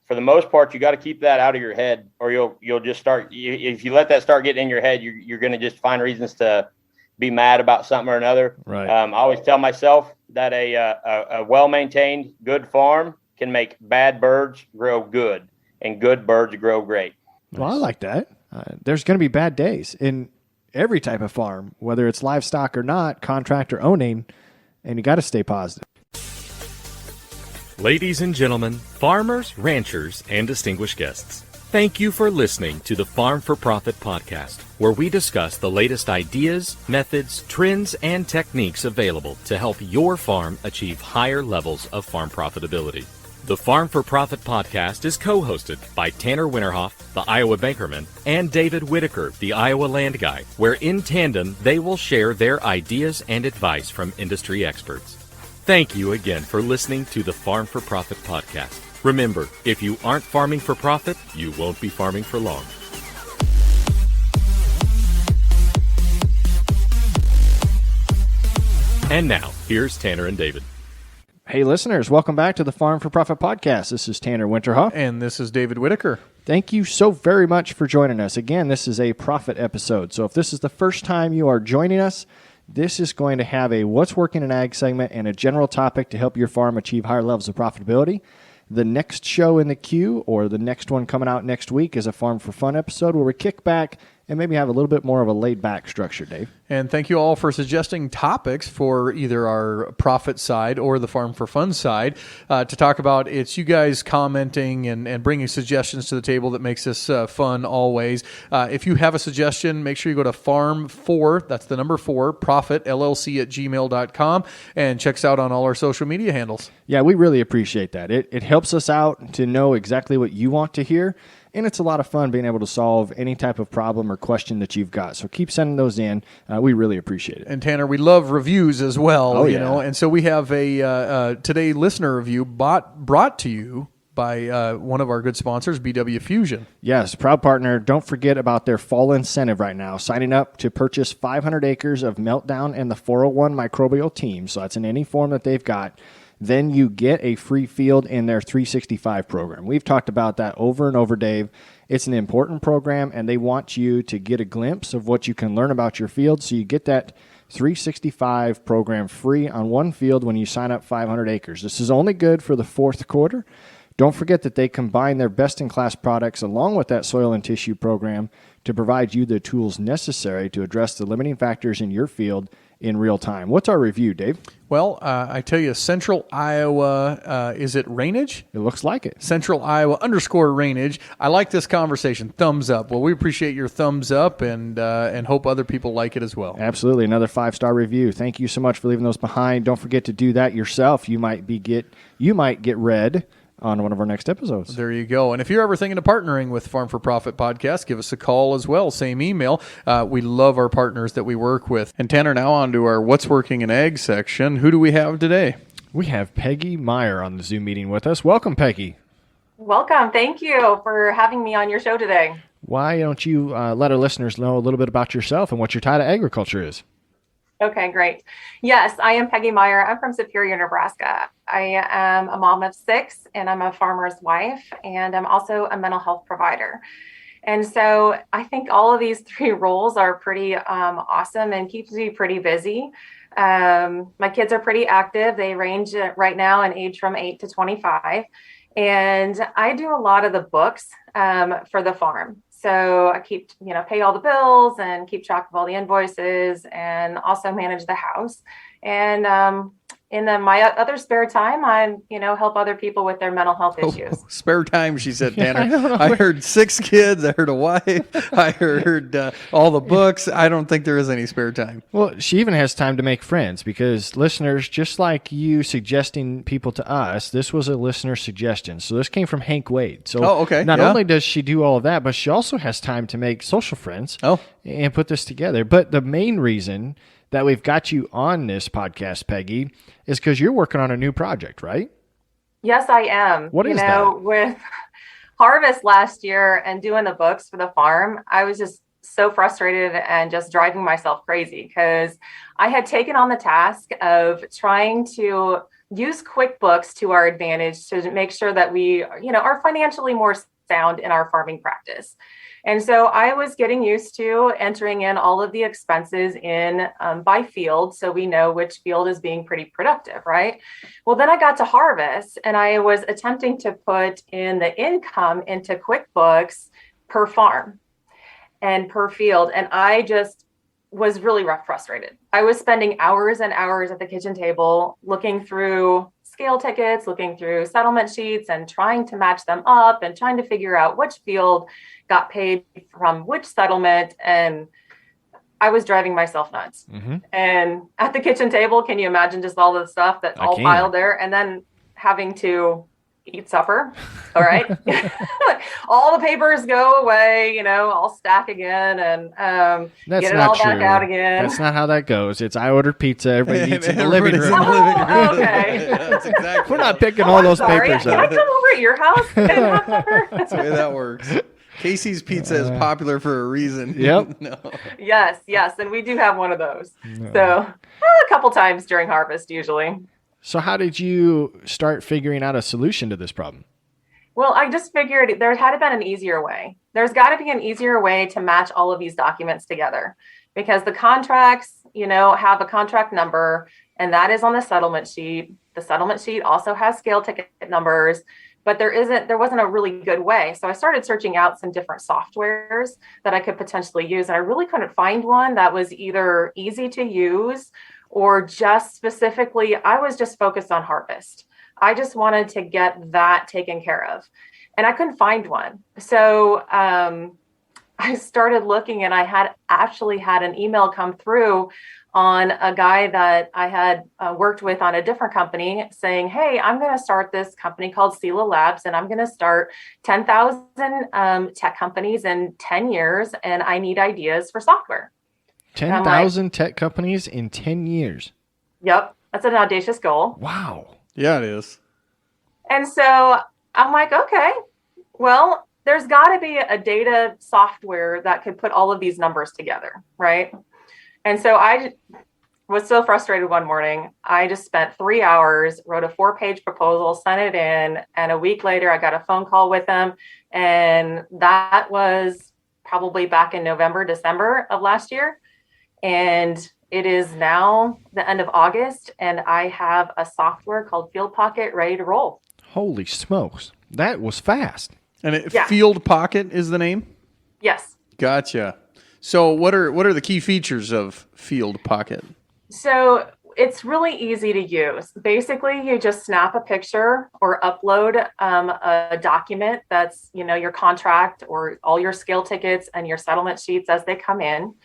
for the most part, you got to keep that out of your head, or you'll just start. If you let that start getting in your head, you're going to just find reasons to be mad about something or another. Right. I always tell myself that a well-maintained, good farm can make bad birds grow good, and good birds grow great. Well, I like that. There's going to be bad days in every type of farm, whether it's livestock or not, contract or owning, and you got to stay positive. Ladies and gentlemen, farmers, ranchers, and distinguished guests, thank you for listening to the Farm for Profit podcast, where we discuss the latest ideas, methods, trends, and techniques available to help your farm achieve higher levels of farm profitability. The Farm for Profit podcast is co-hosted by Tanner Winterhoff, the Iowa Bankerman, and David Whitaker, the Iowa Land Guy, where in tandem they will share their ideas and advice from industry experts. Thank you again for listening to the Farm for Profit podcast. Remember, if you aren't farming for profit, you won't be farming for long. And now, here's Tanner and David. Hey, listeners, welcome back to the Farm for Profit podcast. This is Tanner Winterhoff. And this is David Whitaker. Thank you so very much for joining us. Again, this is a profit episode. So if this is the first time you are joining us, this is going to have a What's Working in Ag segment and a general topic to help your farm achieve higher levels of profitability. The next show in the queue, or the next one coming out next week, is a Farm for Fun episode where we kick back and maybe have a little bit more of a laid-back structure, Dave. And thank you all for suggesting topics for either our profit side or the Farm for Fun side to talk about. It's you guys commenting and bringing suggestions to the table that makes this fun always. If you have a suggestion, make sure you go to Farm4, that's the number 4, Profit, LLC at gmail.com, and check us out on all our social media handles. Yeah, we really appreciate that. It helps us out to know exactly what you want to hear. And it's a lot of fun being able to solve any type of problem or question that you've got. So keep sending those in. We really appreciate it. And Tanner, we love reviews as well. Oh, you yeah. know, and so we have a today listener review brought to you by one of our good sponsors, BW Fusion. Yes, proud partner. Don't forget about their fall incentive right now. Signing up to purchase 500 acres of Meltdown and the 401 microbial team. So that's in any form that they've got. Then you get a free field in their 365 program. We've talked about that over and over, Dave. It's an important program, and they want you to get a glimpse of what you can learn about your field. So you get that 365 program free on one field when you sign up 500 acres. This is only good for the fourth quarter. Don't forget that they combine their best-in-class products along with that soil and tissue program to provide you the tools necessary to address the limiting factors in your field in real time. What's our review, Dave? Well, I tell you, Central Iowa, is it Rainage? It looks like it. Central Iowa _Rainage. I like this conversation. Thumbs up. Well, we appreciate your thumbs up and hope other people like it as well. Absolutely. Another 5-star review. Thank you so much for leaving those behind. Don't forget to do that yourself. You might get read on one of our next episodes. There you go. And if you're ever thinking of partnering with Farm for Profit Podcast, give us a call as well. Same email. We love our partners that we work with. And Tanner, now on to our What's Working in Ag section. Who do we have today? We have Peggy Meyer on the Zoom meeting with us. Welcome, Peggy. Welcome. Thank you for having me on your show today. Why don't you let our listeners know a little bit about yourself and what your tie to agriculture is? Okay, great. Yes, I am Peggy Meyer. I'm from Superior, Nebraska. I am a mom of 6, and I'm a farmer's wife, and I'm also a mental health provider. And so I think all of these 3 roles are pretty awesome and keeps me pretty busy. My kids are pretty active. They range right now in age from 8 to 25. And I do a lot of the books for the farm. So I keep, pay all the bills and keep track of all the invoices and also manage the house. And in my other spare time, I, help other people with their mental health issues. Spare time, she said, Tanner. I heard 6 kids. I heard a wife. I heard all the books. I don't think there is any spare time. Well, she even has time to make friends because listeners, just like you suggesting people to us, this was a listener suggestion. So this came from Hank Wade. So not only does she do all of that, but she also has time to make social friends and put this together. But the main reason that we've got you on this podcast, Peggy, is because you're working on a new project, right? Yes, I am. What is that? With harvest last year and doing the books for the farm, I was just so frustrated and just driving myself crazy because I had taken on the task of trying to use QuickBooks to our advantage to make sure that we, are financially more sound in our farming practice. And so I was getting used to entering in all of the expenses in by field, so we know which field is being pretty productive, right? Well, then I got to harvest, and I was attempting to put in the income into QuickBooks per farm and per field, and I just was really frustrated. I was spending hours and hours at the kitchen table looking through scale tickets, looking through settlement sheets, and trying to match them up and trying to figure out which field got paid from which settlement. And I was driving myself nuts. Mm-hmm. And at the kitchen table, can you imagine just all the stuff that all piled there, and then having to eat supper? All right. All the papers go away, all stack again, and get it all back out again. That's not how that goes. It's I ordered pizza, everybody eats in the living room. Okay. That's exactly. We're not picking all those papers Can I up. come over at your house and have supper? That's the way that works. Casey's Pizza is popular for a reason. Yep. No. Yes, and we do have one of those. No. So a couple times during harvest, usually. So how did you start figuring out a solution to this problem? Well, I just figured there had been an easier way. There's got to be an easier way to match all of these documents together, because the contracts, have a contract number, and that is on the settlement sheet. The settlement sheet also has scale ticket numbers, but there wasn't a really good way. So I started searching out some different softwares that I could potentially use, and I really couldn't find one that was either easy to use or just specifically, I was just focused on harvest. I just wanted to get that taken care of, and I couldn't find one. So I started looking, and I had actually had an email come through on a guy that I had worked with on a different company saying, hey, I'm going to start this company called Sela Labs, and I'm going to start 10,000 tech companies in 10 years, and I need ideas for software. 10,000 tech companies in 10 years. Yep. That's an audacious goal. Wow. Yeah, it is. And so I'm like, okay, well, there's got to be a data software that could put all of these numbers together, right? And so I was so frustrated one morning. I just spent 3 hours, wrote a 4-page proposal, sent it in, and a week later I got a phone call with them. And that was probably back in November, December of last year. And it is now the end of August, and I have a software called Field Pocket ready to roll. Holy smokes. That was fast. And Field Pocket is the name? Yes. Gotcha. So what are the key features of Field Pocket? So it's really easy to use. Basically, you just snap a picture or upload a document that's, your contract or all your scale tickets and your settlement sheets as they come in.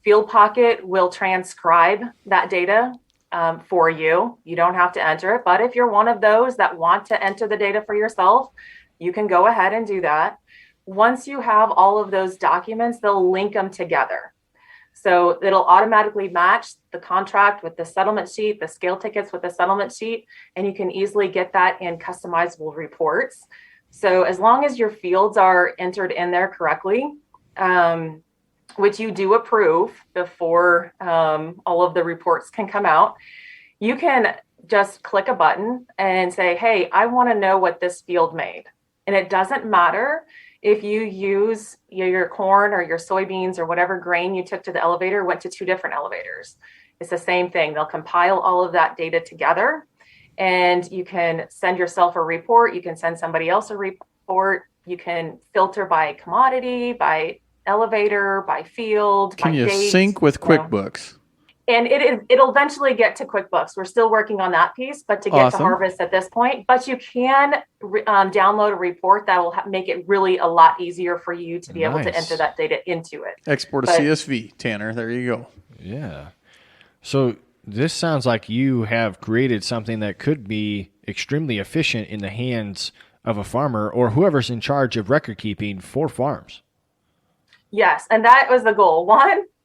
Field Pocket will transcribe that data for you. You don't have to enter it, but if you're one of those that want to enter the data for yourself, you can go ahead and do that. Once you have all of those documents, they'll link them together. So it'll automatically match the contract with the settlement sheet, the scale tickets with the settlement sheet, and you can easily get that in customizable reports. So as long as your fields are entered in there correctly, which you do approve before all of the reports can come out, you can just click a button and say, hey, I want to know what this field made. And it doesn't matter if you use your corn or your soybeans or whatever grain you took to the elevator went to 2 different elevators. It's the same thing. They'll compile all of that data together, and you can send yourself a report. You can send somebody else a report. You can filter by commodity, by elevator, by field. Can by you date, sync with QuickBooks? And it'll eventually get to QuickBooks. We're still working on that piece, but to get to harvest at this point. But you can download a report that will make it really a lot easier for you to be able to enter that data into it. Export a CSV, Tanner. There you go. Yeah. So this sounds like you have created something that could be extremely efficient in the hands of a farmer or whoever's in charge of record keeping for farms. Yes, and that was the goal.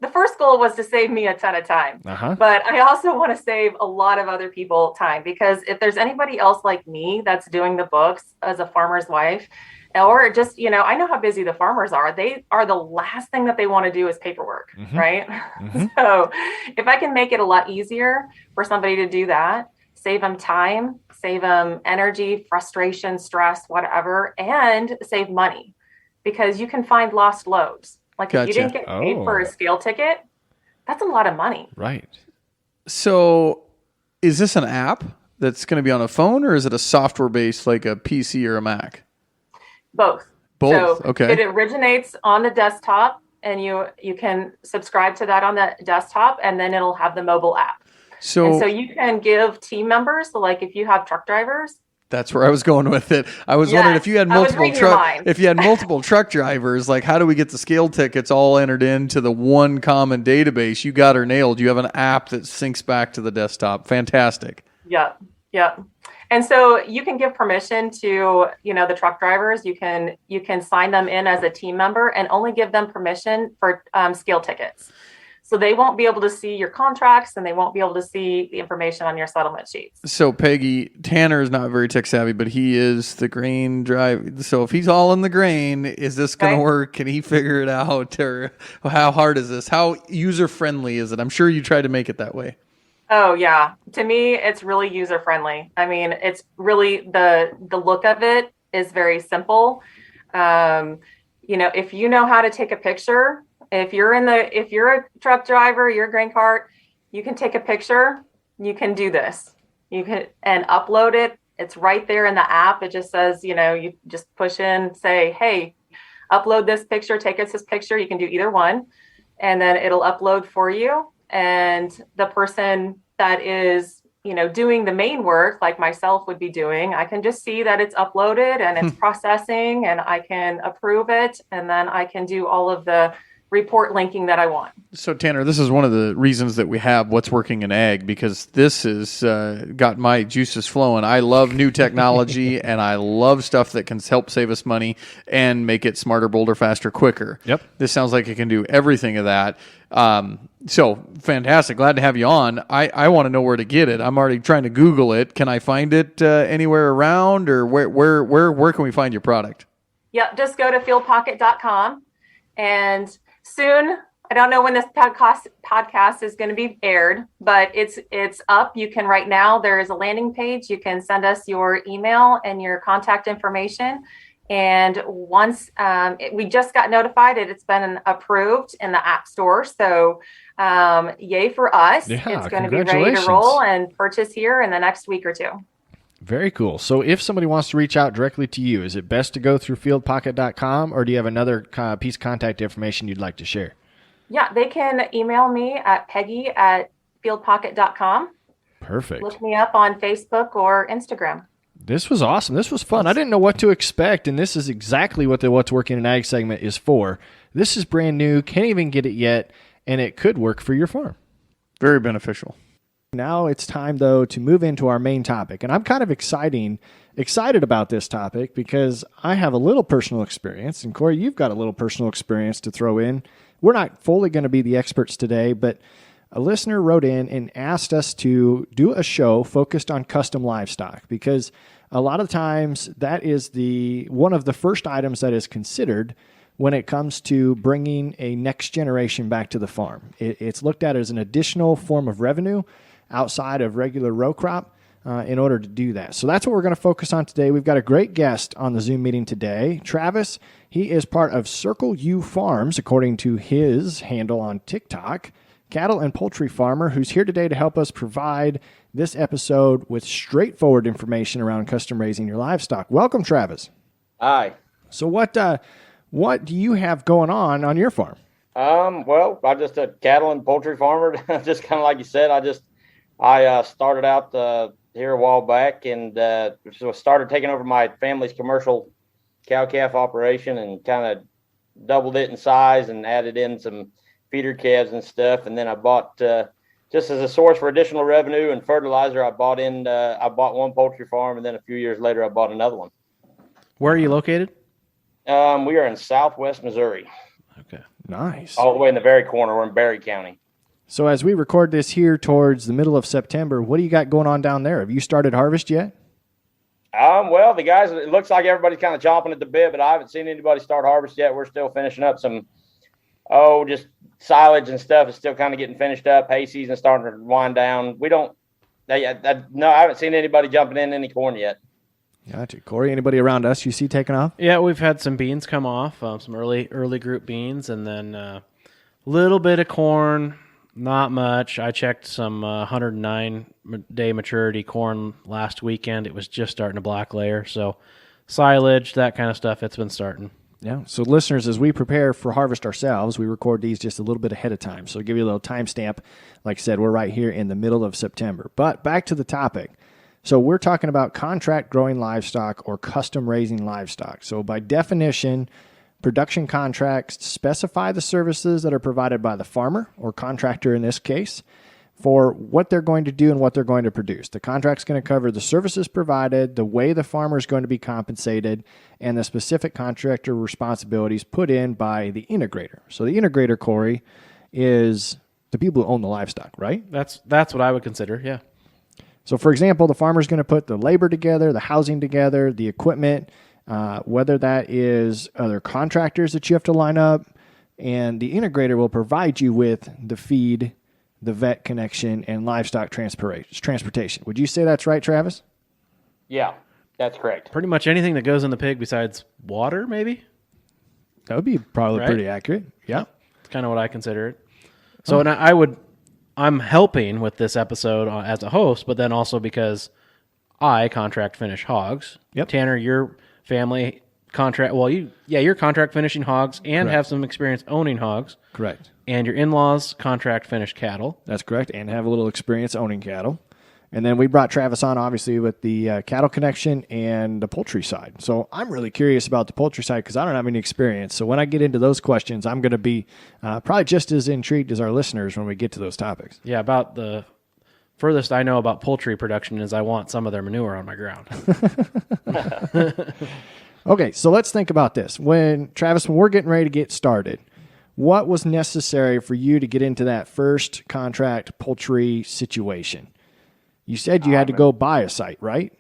The first goal was to save me a ton of time, but I also want to save a lot of other people time, because if there's anybody else like me that's doing the books as a farmer's wife, or just, I know how busy the farmers are. They are the last thing that they want to do is paperwork, right? So if I can make it a lot easier for somebody to do that, save them time, save them energy, frustration, stress, whatever, and save money because you can find lost loads. Like if you didn't get paid for a scale ticket, that's a lot of money. Right. So is this an app that's going to be on a phone, or is it a software-based like a PC or a Mac? Both. Both. So okay. It originates on the desktop, and you can subscribe to that on the desktop, and then it'll have the mobile app. So you can give team members, so like if you have truck drivers. That's where I was going with it. I was wondering if you had multiple truck drivers, like how do we get the scale tickets all entered into the one common database? You got her nailed. You have an app that syncs back to the desktop. Fantastic. Yeah. And so you can give permission to, the truck drivers. You can sign them in as a team member and only give them permission for scale tickets. So they won't be able to see your contracts and they won't be able to see the information on your settlement sheets. So Peggy, Tanner is not very tech savvy, but he is the grain drive. So if he's all in the grain, is this going to work? Can he figure it out? Or how hard is this? How user friendly is it? I'm sure you try to make it that way. Oh yeah. To me, it's really user friendly. I mean, it's really the look of it is very simple. If you know how to take a picture, if you're a truck driver, you're a grain cart, you can take a picture, you can do this. You can and upload it. It's right there in the app. It just says, you just push in, say, hey, upload this picture, take us this picture. You can do either one. And then it'll upload for you. And the person that is, doing the main work, like myself would be doing, I can just see that it's uploaded and it's processing and I can approve it. And then I can do all of the report linking that I want. So Tanner, this is one of the reasons that we have What's Working in Ag, because this has got my juices flowing. I love new technology and I love stuff that can help save us money and make it smarter, bolder, faster, quicker. Yep. This sounds like it can do everything of that. So fantastic. Glad to have you on. I want to know where to get it. I'm already trying to Google it. Can I find it anywhere around, or where can we find your product? Yeah, just go to fieldpocket.com and soon, I don't know when this podcast is going to be aired, but it's up. You can right now, there is a landing page. You can send us your email and your contact information. And once we just got notified that it's been approved in the App Store. So yay for us. Yeah, it's going to be ready to roll and purchase here in the next week or two. Very cool. So if somebody wants to reach out directly to you, is it best to go through fieldpocket.com, or do you have another piece of contact information you'd like to share? Yeah, they can email me at peggy@fieldpocket.com. Perfect. Look me up on Facebook or Instagram. This was awesome. This was fun. I didn't know what to expect, and this is exactly what the What's Working in Ag segment is for. This is brand new, can't even get it yet, and it could work for your farm. Very beneficial. Now it's time, though, to move into our main topic. And I'm kind of excited about this topic because I have a little personal experience. And Corey, you've got a little personal experience to throw in. We're not fully going to be the experts today, but a listener wrote in and asked us to do a show focused on custom livestock, because a lot of times that is one of the first items that is considered when it comes to bringing a next generation back to the farm. It's looked at as an additional form of revenue outside of regular row crop in order to do that. So that's what we're going to focus on today. We've got a great guest on the Zoom meeting today. Travis, he is part of Circle U Farms, according to his handle on TikTok, cattle and poultry farmer, who's here today to help us provide this episode with straightforward information around custom raising your livestock. Welcome, Travis. Hi. So what do you have going on your farm? Well, I'm just a cattle and poultry farmer. Just kind of like you said, I started out here a while back and so started taking over my family's commercial cow-calf operation and kind of doubled it in size and added in some feeder calves and stuff. And then I bought, just as a source for additional revenue and fertilizer, I bought one poultry farm, and then a few years later I bought another one. Where are you located? We are in Southwest Missouri. Okay, nice. All the way in the very corner. We're in Berry County. So as we record this here towards the middle of September, what do you got going on down there? Have you started harvest yet? Well, the guys, it looks like everybody's kind of chomping at the bit, but I haven't seen anybody start harvest yet. We're still finishing up some, just silage and stuff is still kind of getting finished up. Hay season starting to wind down. No, I haven't seen anybody jumping in any corn yet. Gotcha. Corey, anybody around us you see taking off? Yeah, we've had some beans come off, some early group beans, and then a little bit of corn, not much. I checked some 109-day maturity corn last weekend. It was just starting to black layer, so silage, that kind of stuff, it's been starting. Yeah. So listeners, as we prepare for harvest ourselves, we record these just a little bit ahead of time. So to give you a little timestamp, like I said, we're right here in the middle of September. But back to the topic. So we're talking about contract growing livestock or custom raising livestock. So by definition, production contracts specify the services that are provided by the farmer or contractor in this case for what they're going to do and what they're going to produce. The contract's going to cover the services provided, the way the farmer is going to be compensated, and the specific contractor responsibilities put in by the integrator. So the integrator, Corey, is the people who own the livestock, right? That's what I would consider, yeah. So, for example, the farmer's going to put the labor together, the housing together, the equipment, whether that is other contractors that you have to line up, and the integrator will provide you with the feed, the vet connection, and livestock transportation. Would you say that's right, Travis? Yeah, that's correct. Pretty much anything that goes in the pig besides water, maybe? That would be probably Right? pretty accurate. Yeah. That's kind of what I consider it. So and I'm helping with this episode as a host, but then also because I contract finish hogs. Yep. Tanner, your family contract, you're contract finishing hogs and have some experience owning hogs. Correct. And your in-laws contract finish cattle. That's correct, and have a little experience owning cattle. And then we brought Travis on, obviously, with the cattle connection and the poultry side. So I'm really curious about the poultry side because I don't have any experience. So when I get into those questions, I'm going to be probably just as intrigued as our listeners when we get to those topics. Yeah, about the furthest I know about poultry production is I want some of their manure on my ground. Okay, so let's think about this. Travis, when we're getting ready to get started, what was necessary for you to get into that first contract poultry situation? You said you had to go buy a site, right?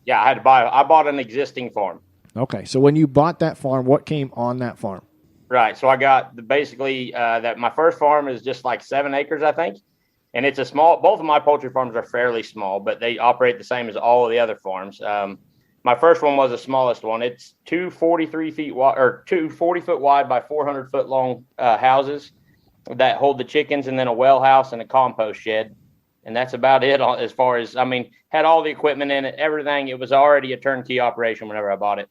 Yeah, I bought an existing farm. Okay, so when you bought that farm, what came on that farm? Right. So I got that my first farm is just like 7 acres, I think. And it's both of my poultry farms are fairly small, but they operate the same as all of the other farms. My first one was the smallest one. It's two 40-foot wide by 400-foot long houses that hold the chickens, and then a well house and a compost shed. And that's about it as far as, had all the equipment in it, everything. It was already a turnkey operation whenever I bought it.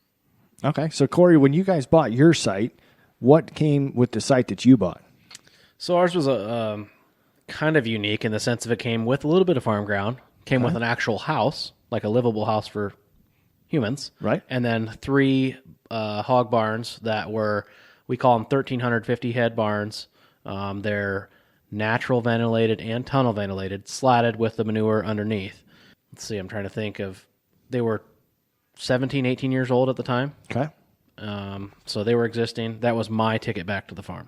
Okay. So, Corey, when you guys bought your site, what came with the site that you bought? So ours was a kind of unique in the sense of it came with a little bit of farm ground, came with an actual house, like a livable house for humans. Right. And then 3 hog barns that we call them 1,350 head barns. They're natural ventilated and tunnel ventilated, slatted with the manure underneath. Let's see, I'm trying to think they were 17, 18 years old at the time. Okay. So they were existing. That was my ticket back to the farm.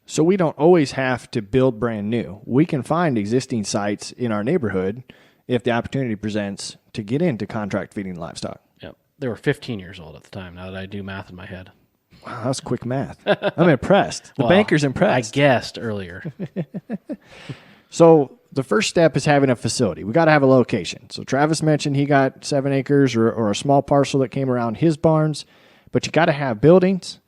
So we don't always have to build brand new. We can find existing sites in our neighborhood if the opportunity presents to get into contract feeding livestock. Yep. They were 15 years old at the time, now that I do math in my head. Wow, that's quick math. I'm impressed. The banker's impressed. I guessed earlier. So the first step is having a facility. We got to have a location. So Travis mentioned he got 7 acres or a small parcel that came around his barns, but you got to have buildings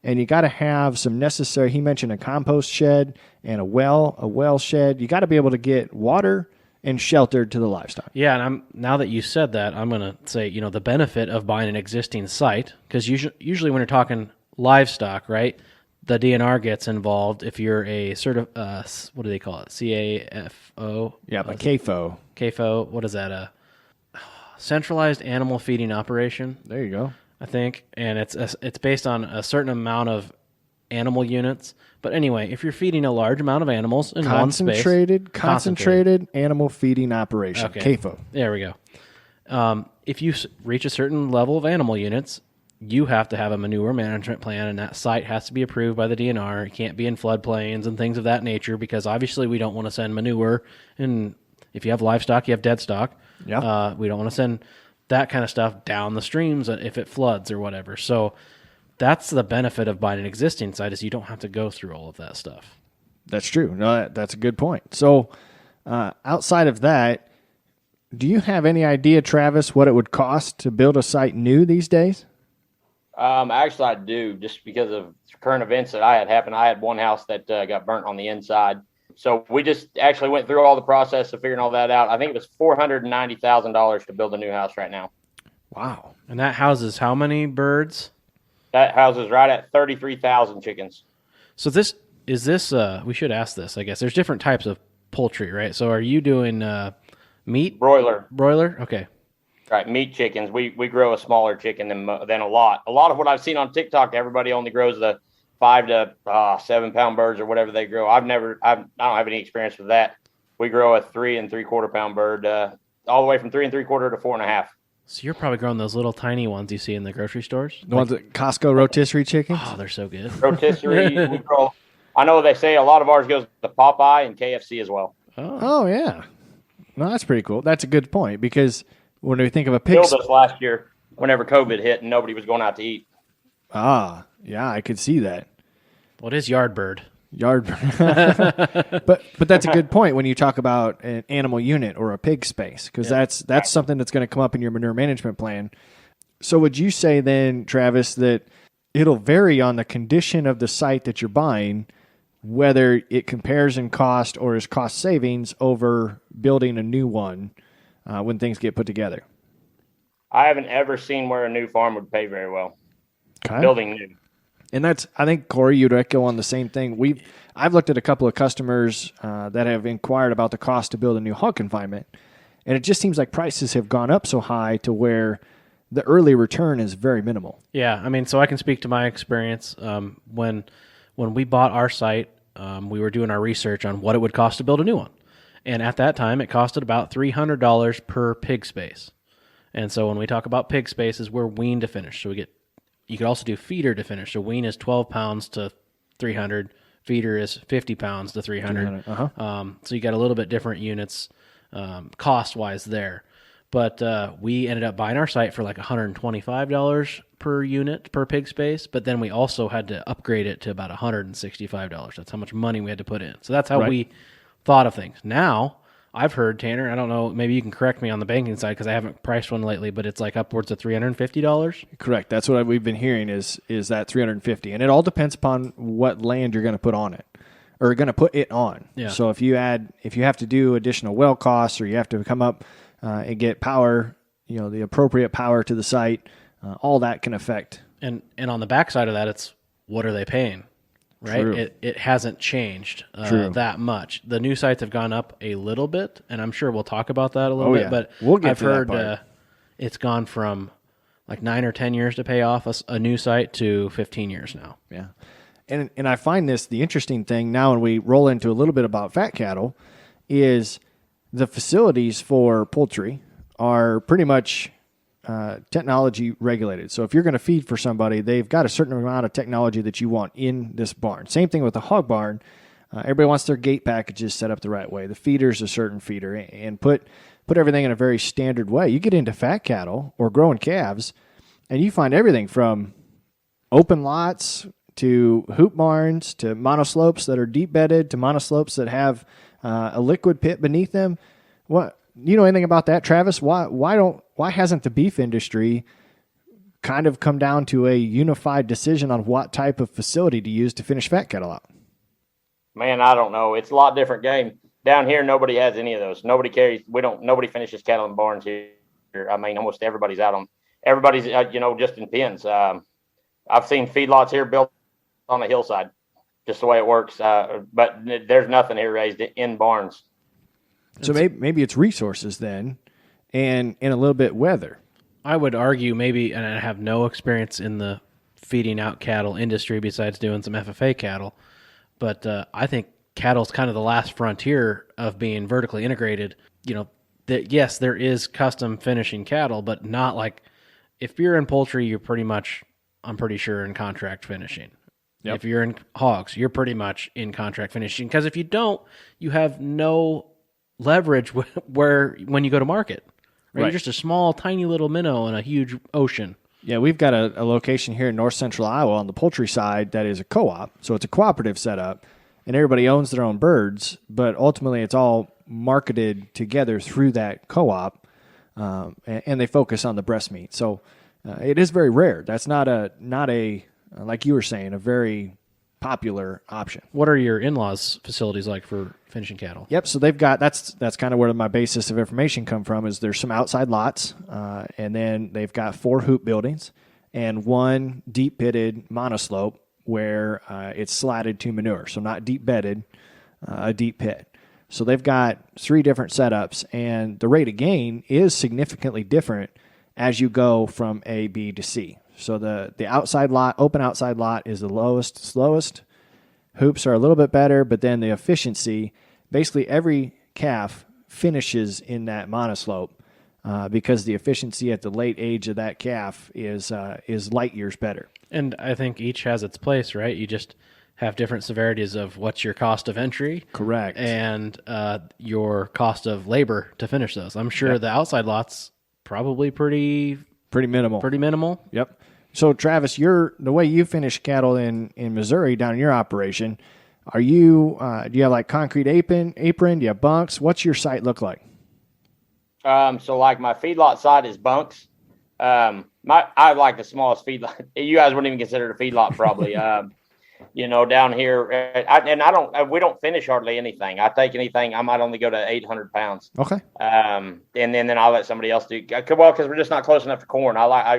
and you got to have some necessary. He mentioned a compost shed and a well shed. You got to be able to get water and shelter to the livestock. Yeah, and now that you said that, I'm going to say, the benefit of buying an existing site, because usually when you're talking livestock, right, the DNR gets involved if you're a what do they call it? CAFO? Yeah, but CAFO. CAFO, what is that? A centralized animal feeding operation. There you go. I think, and it's based on a certain amount of animal units. But anyway, if you're feeding a large amount of animals in one space, concentrated animal feeding operation, okay. CAFO. There we go. If you reach a certain level of animal units, you have to have a manure management plan, and that site has to be approved by the DNR. It can't be in floodplains and things of that nature, because obviously we don't want to send manure. And if you have livestock, you have dead stock. Yeah. We don't want to send that kind of stuff down the streams if it floods or whatever. So that's the benefit of buying an existing site, is you don't have to go through all of that stuff. That's true. No, that's a good point. So outside of that, Do you have any idea, Travis, what it would cost to build a site new these days? Actually, I do, just because of current events that I had happen. I had one house that got burnt on the inside. So we just actually went through all the process of figuring all that out. I think it was $490,000 to build a new house right now. Wow. And that houses how many birds? That house is right at 33,000 chickens. So we should ask this, I guess. There's different types of poultry, right? So are you doing meat? Broiler. Okay. Right, meat chickens. We grow a smaller chicken than a lot. A lot of what I've seen on TikTok, everybody only grows the 5 to 7 pound birds or whatever they grow. I don't have any experience with that. We grow a 3 3/4 pound bird, all the way from 3 3/4 to 4.5. So you're probably growing those little tiny ones you see in the grocery stores? The ones that Costco rotisserie chickens? Oh, they're so good. Rotisserie. We grow. I know they say a lot of ours goes to Popeye and KFC as well. Oh, yeah. No, that's pretty cool. That's a good point, because when we think of a pig... Killed us last year whenever COVID hit and nobody was going out to eat. Ah, yeah, I could see that. What is yard bird? But that's a good point when you talk about an animal unit or a pig space, because that's something that's going to come up in your manure management plan. So would you say then, Travis, that it'll vary on the condition of the site that you're buying, whether it compares in cost or is cost savings over building a new one when things get put together? I haven't ever seen where a new farm would pay very well. Okay. Building new. And I think, Corey, you'd echo on the same thing. I've looked at a couple of customers that have inquired about the cost to build a new hog confinement, and it just seems like prices have gone up so high to where the early return is very minimal. Yeah, I mean, so I can speak to my experience. When we bought our site, we were doing our research on what it would cost to build a new one. And at that time, it costed about $300 per pig space. And so when we talk about pig spaces, we're wean to finish. So you could also do feeder to finish. So wean is 12 pounds to 300. Feeder is 50 pounds to 300. So you got a little bit different units cost-wise there. But we ended up buying our site for like $125 per unit per pig space. But then we also had to upgrade it to about $165. That's how much money we had to put in. So that's how we thought of things. Now, I've heard, Tanner, I don't know, maybe you can correct me on the banking side because I haven't priced one lately, but it's like upwards of $350. Correct. That's what we've been hearing is that $350, and it all depends upon what land you're going to put on it, or going to put it on. Yeah. So if you have to do additional well costs, or you have to come up and get power, the appropriate power to the site, all that can affect. And on the backside of that, it's what are they paying? Right, True. It hasn't changed that much. The new sites have gone up a little bit, and I'm sure we'll talk about that a little bit. Yeah. But I've heard it's gone from like 9 or 10 years to pay off a new site to 15 years now. Yeah, and I find the interesting thing now, when we roll into a little bit about fat cattle, is the facilities for poultry are pretty much technology regulated. So if you're going to feed for somebody, they've got a certain amount of technology that you want in this barn. Same thing with the hog barn. Everybody wants their gate packages set up the right way. The feeder's a certain feeder, and put everything in a very standard way. You get into fat cattle or growing calves, and you find everything from open lots to hoop barns to monoslopes that are deep bedded to monoslopes that have a liquid pit beneath them. What? You know anything about that, Travis? Why hasn't the beef industry kind of come down to a unified decision on what type of facility to use to finish fat cattle out? Man, I don't know. It's a lot different game. Down here, nobody has any of those. Nobody finishes cattle in barns here. I mean, almost everybody's just in pens. I've seen feedlots here built on the hillside, just the way it works. But there's nothing here raised in barns. So maybe it's resources then, and a little bit weather. I would argue maybe, and I have no experience in the feeding out cattle industry besides doing some FFA cattle, but I think cattle's kind of the last frontier of being vertically integrated. Yes, there is custom finishing cattle, but not like, if you're in poultry, you're pretty much, I'm pretty sure, in contract finishing. Yep. If you're in hogs, you're pretty much in contract finishing, because if you don't, you have no leverage when you go to market. Right? You're just a small, tiny little minnow in a huge ocean. Yeah, we've got a location here in north central Iowa on the poultry side that is a co-op. So it's a cooperative setup, and everybody owns their own birds, but ultimately it's all marketed together through that co-op. and they focus on the breast meat. So it is very rare. That's not a like you were saying, a very popular option. What are your in-laws' facilities like for finishing cattle? Yep. So they've got that's kind of where my basis of information come from. Is there's some outside lots, and then they've got 4 hoop buildings and 1 deep pitted monoslope where it's slatted to manure. So not deep bedded, a deep pit. So they've got 3 different setups, and the rate of gain is significantly different as you go from A, B to C. So the outside lot, open outside lot is the lowest, slowest. Hoops are a little bit better, but then the efficiency, basically every calf finishes in that monoslope because the efficiency at the late age of that calf is light years better. And I think each has its place, right? You just have different severities of what's your cost of entry. Correct. And your cost of labor to finish those. I'm sure the outside lots probably pretty minimal. Yep. So Travis, the way you finish cattle in Missouri down in your operation, are you do you have like concrete apron? Do you have bunks? What's your site look like? So like my feedlot side is bunks. I like the smallest feedlot. You guys wouldn't even consider it a feedlot probably. Down here, we don't finish hardly anything. I take anything. I might only go to 800 pounds. Okay. And then I'll let somebody else do. Well, because we're just not close enough to corn.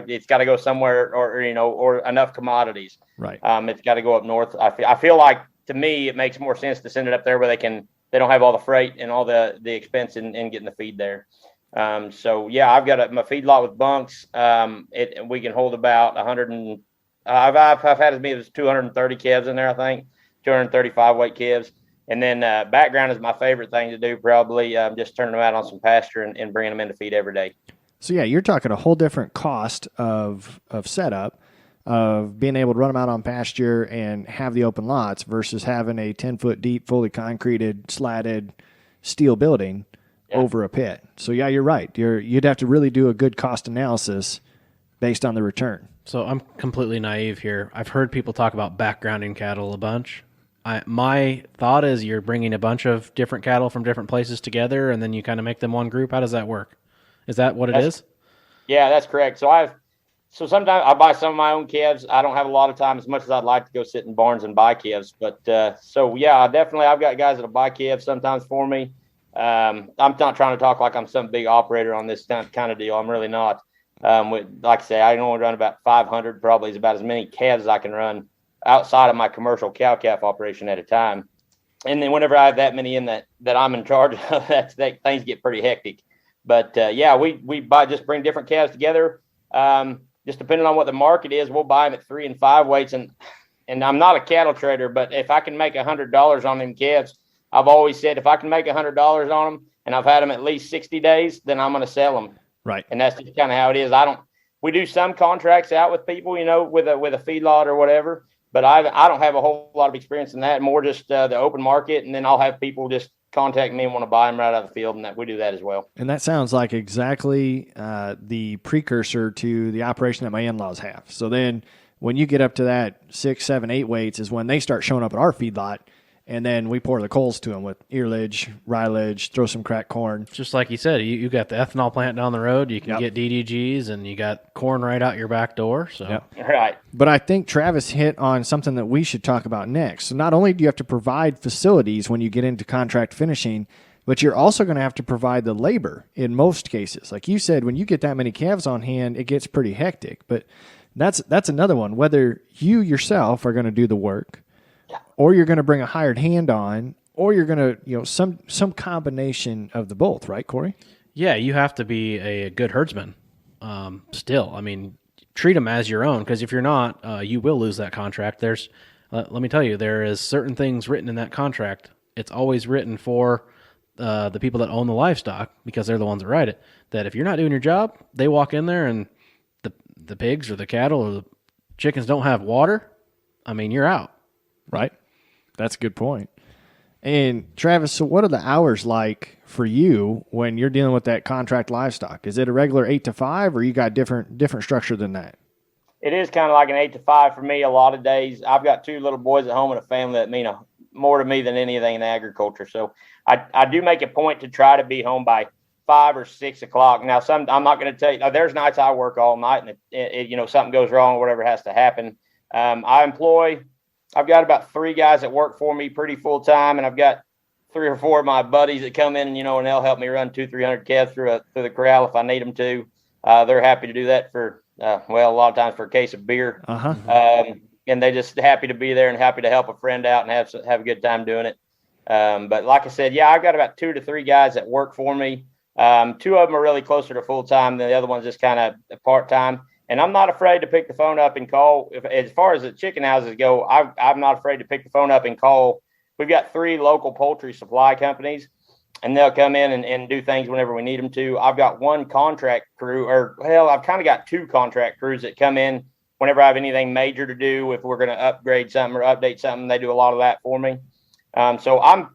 It's got to go somewhere, or enough commodities. Right. It's got to go up north. I feel like, to me, it makes more sense to send it up there where they don't have all the freight and all the expense in getting the feed there. So yeah, I've got my feedlot with bunks. We can hold about 100 and. I've had as many as 230 calves in there, I think, 235 weight calves. And then background is my favorite thing to do, probably just turning them out on some pasture and bringing them in to feed every day. So, yeah, you're talking a whole different cost of setup, of being able to run them out on pasture and have the open lots versus having a 10-foot deep, fully concreted, slatted steel building over a pit. So, yeah, you're right. You'd have to really do a good cost analysis based on the return. So I'm completely naive here. I've heard people talk about backgrounding cattle a bunch. My thought is you're bringing a bunch of different cattle from different places together, and then you kind of make them one group. How does that work? Is that what it is? Yeah, that's correct. So sometimes I buy some of my own calves. I don't have a lot of time, as much as I'd like to go sit in barns and buy calves. But I've got guys that'll buy calves sometimes for me. I'm not trying to talk like I'm some big operator on this kind of deal. I'm really not. Like I say, I can only run about 500, probably is about as many calves as I can run outside of my commercial cow-calf operation at a time. And then whenever I have that many in that I'm in charge of, things get pretty hectic. But we just bring different calves together. Just depending on what the market is, we'll buy them at 3 and 5 weights. And I'm not a cattle trader, but if I can make $100 on them calves, I've always said if I can make $100 on them and I've had them at least 60 days, then I'm going to sell them. Right. And that's just kind of how it is. We do some contracts out with people, with a feedlot or whatever, but I don't have a whole lot of experience in that, more just the open market. And then I'll have people just contact me and want to buy them right out of the field, and that we do that as well. And that sounds like exactly the precursor to the operation that my in-laws have. So then when you get up to that 6, 7, 8 weights is when they start showing up at our feedlot. And then we pour the coals to them with earlage, rilage, throw some cracked corn. Just like you said, you got the ethanol plant down the road. You can get DDGs, and you got corn right out your back door. So Right. But I think Travis hit on something that we should talk about next. So not only do you have to provide facilities when you get into contract finishing, but you're also going to have to provide the labor in most cases. Like you said, when you get that many calves on hand, it gets pretty hectic. But that's another one. Whether you yourself are going to do the work, or you're going to bring a hired hand on, or you're going to, some combination of the both, right, Corey? Yeah, you have to be a good herdsman. Still, I mean, treat them as your own, because if you're not, you will lose that contract. Let me tell you, there is certain things written in that contract. It's always written for the people that own the livestock, because they're the ones that write it, that if you're not doing your job, they walk in there and the pigs or the cattle or the chickens don't have water, I mean, you're out. Right. That's a good point. And Travis, so what are the hours like for you when you're dealing with that contract livestock? Is it a regular 8 to 5, or you got different structure than that? It is kind of like an 8 to 5 for me. A lot of days, I've got 2 little boys at home and a family that mean more to me than anything in agriculture. So I do make a point to try to be home by 5 or 6 o'clock. Now, I'm not going to tell you. There's nights I work all night, and something goes wrong or whatever has to happen. I've got about 3 guys that work for me pretty full time, and I've got 3 or 4 of my buddies that come in, and they'll help me run 200-300 calves through the corral if I need them to. They're happy to do that for a lot of times for a case of beer. And they just happy to be there and happy to help a friend out and have a good time doing it. But like I said, I've got about 2 to 3 guys that work for me. 2 of them are really closer to full time than the other one's just kind of part time. And I'm not afraid to pick the phone up and call. As far as the chicken houses go, I'm not afraid to pick the phone up and call. We've got 3 local poultry supply companies, and they'll come in and do things whenever we need them to. I've got 1 contract crew, I've kind of got 2 contract crews that come in whenever I have anything major to do. If we're going to upgrade something or update something, they do a lot of that for me. Anytime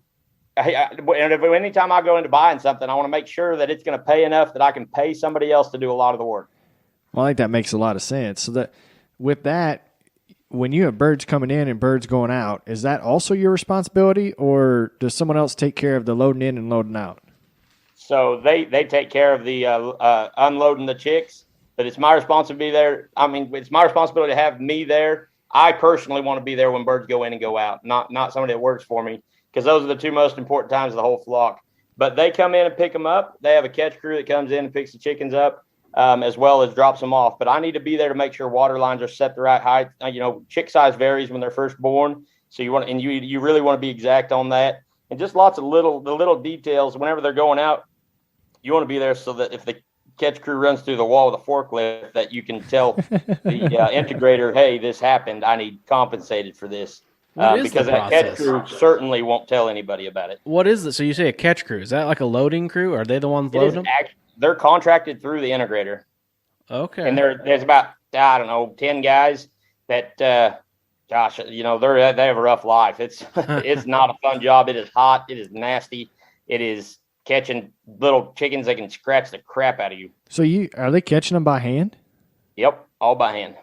I go into buying something, I want to make sure that it's going to pay enough that I can pay somebody else to do a lot of the work. Well, I think that makes a lot of sense. So that with that, when you have birds coming in and birds going out, is that also your responsibility, or does someone else take care of the loading in and loading out? So they take care of the unloading the chicks, but it's my responsibility there. I mean, it's my responsibility to have me there. I personally want to be there when birds go in and go out, not somebody that works for me, because those are the 2 most important times of the whole flock. But they come in and pick them up. They have a catch crew that comes in and picks the chickens up, as well as drops them off. But I need to be there to make sure water lines are set the right height. Chick size varies when they're first born, so you really want to be exact on that. And just lots of little details. Whenever they're going out, you want to be there so that if the catch crew runs through the wall with a forklift, that you can tell the integrator, hey, this happened. I need compensated for this. Because that catch crew certainly won't tell anybody about it. What is this? So you say a catch crew. Is that like a loading crew? Are they the ones loading them? They're contracted through the integrator. Okay. And there's about, 10 guys that, they have a rough life. It's not a fun job. It is hot. It is nasty. It is catching little chickens that can scratch the crap out of you. So are they catching them by hand? Yep, all by hand.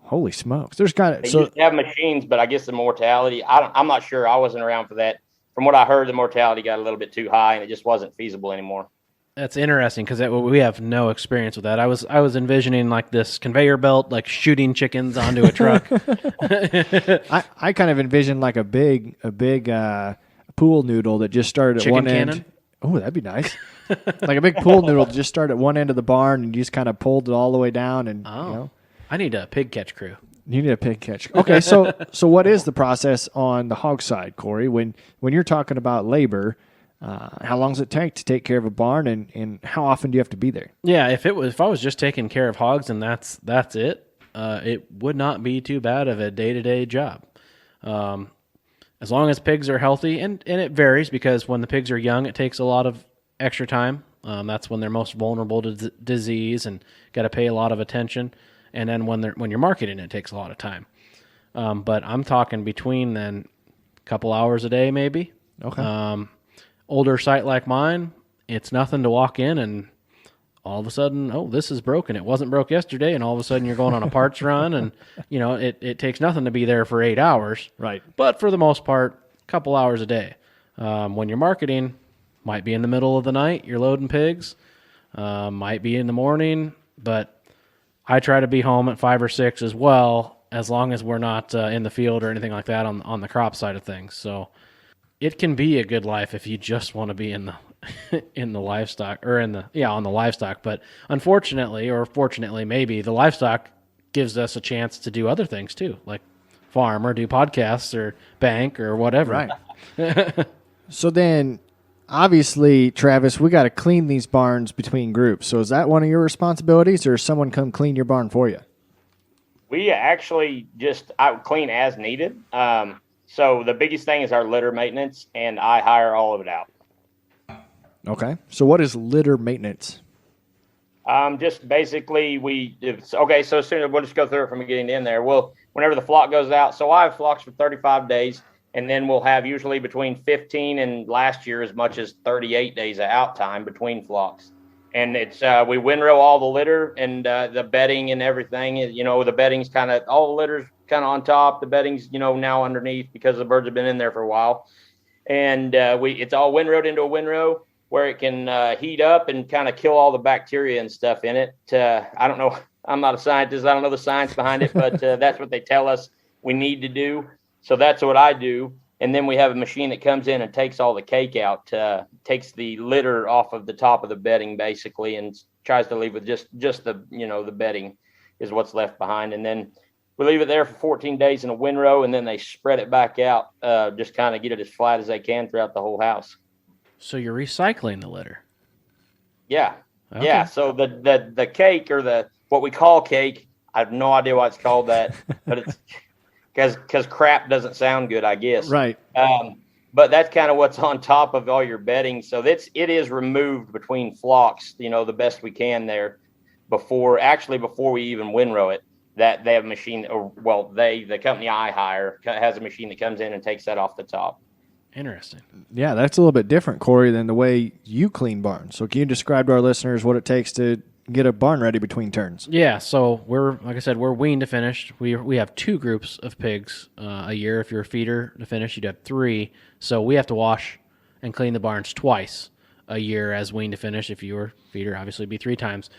Holy smokes! They used to have machines, but I guess the mortality, I'm not sure. I wasn't around for that. From what I heard, the mortality got a little bit too high, and it just wasn't feasible anymore. That's interesting because we have no experience with that. I was envisioning like this conveyor belt, like shooting chickens onto a truck. I kind of envisioned like a big pool noodle that just started at one end. Cannon? Oh, that'd be nice. Like a big pool noodle just started at one end of the barn and you just kind of pulled it all the way down. And I need a pig catch crew. You need a pig catch. Okay, so what is the process on the hog side, Corey? When you're talking about labor, how long does it take to take care of a barn, and how often do you have to be there? Yeah, if I was just taking care of hogs and that's it, it would not be too bad of a day-to-day job. As long as pigs are healthy, and it varies because when the pigs are young, it takes a lot of extra time. That's when they're most vulnerable to disease and got to pay a lot of attention. And then when you're marketing, it takes a lot of time. But I'm talking between then a couple hours a day maybe. Okay. Older site like mine, it's nothing to walk in and all of a sudden, oh, this is broken. It wasn't broke yesterday, and all of a sudden you're going on a parts run, and it takes nothing to be there for 8 hours. Right. But for the most part, a couple hours a day. When you're marketing, might be in the middle of the night, you're loading pigs, might be in the morning, but I try to be home at 5 or 6 as well, as long as we're not in the field or anything like that on the crop side of things. So it can be a good life if you just want to be in the in the livestock or on the livestock. But unfortunately, or fortunately, maybe the livestock gives us a chance to do other things too, like farm or do podcasts or bank or whatever. Right. So then, obviously, Travis, we got to clean these barns between groups. So is that one of your responsibilities, or someone come clean your barn for you? We actually just clean as needed. So the biggest thing is our litter maintenance, and I hire all of it out. Okay. So what is litter maintenance? Just basically so soon we'll just go through it from beginning to end there. Whenever the flock goes out, so I have flocks for 35 days, and then we'll have usually between 15 and last year as much as 38 days of out time between flocks. And it's we windrow all the litter and the bedding and everything. The bedding's kind of, all the litter's kind of on top. The bedding's, now underneath because the birds have been in there for a while. And it's all windrowed into a windrow. where it can heat up and kind of kill all the bacteria and stuff in it. I don't know. I'm not a scientist. I don't know the science behind it, but that's what they tell us we need to do. So that's what I do. And then we have a machine that comes in and takes all the cake out, takes the litter off of the top of the bedding basically, and tries to leave with just the, the bedding is what's left behind. And then we leave it there for 14 days in a windrow, and then they spread it back out, just kind of get it as flat as they can throughout the whole house. So you're recycling the litter. Yeah. Okay. Yeah. So the cake, or what we call cake, I have no idea why it's called that, but it's because crap doesn't sound good, I guess. Right. But that's kind of what's on top of all your bedding. So it is removed between flocks, the best we can there before we even windrow it. That they have a machine, the company I hire has a machine that comes in and takes that off the top. Interesting. Yeah, that's a little bit different, Corey, than the way you clean barns. So can you describe to our listeners what it takes to get a barn ready between turns? Yeah, so we're weaned to finish. We have 2 groups of pigs a year. If you're a feeder to finish, you'd have 3. So we have to wash and clean the barns twice a year as weaned to finish. If you were feeder, obviously it'd be 3 times.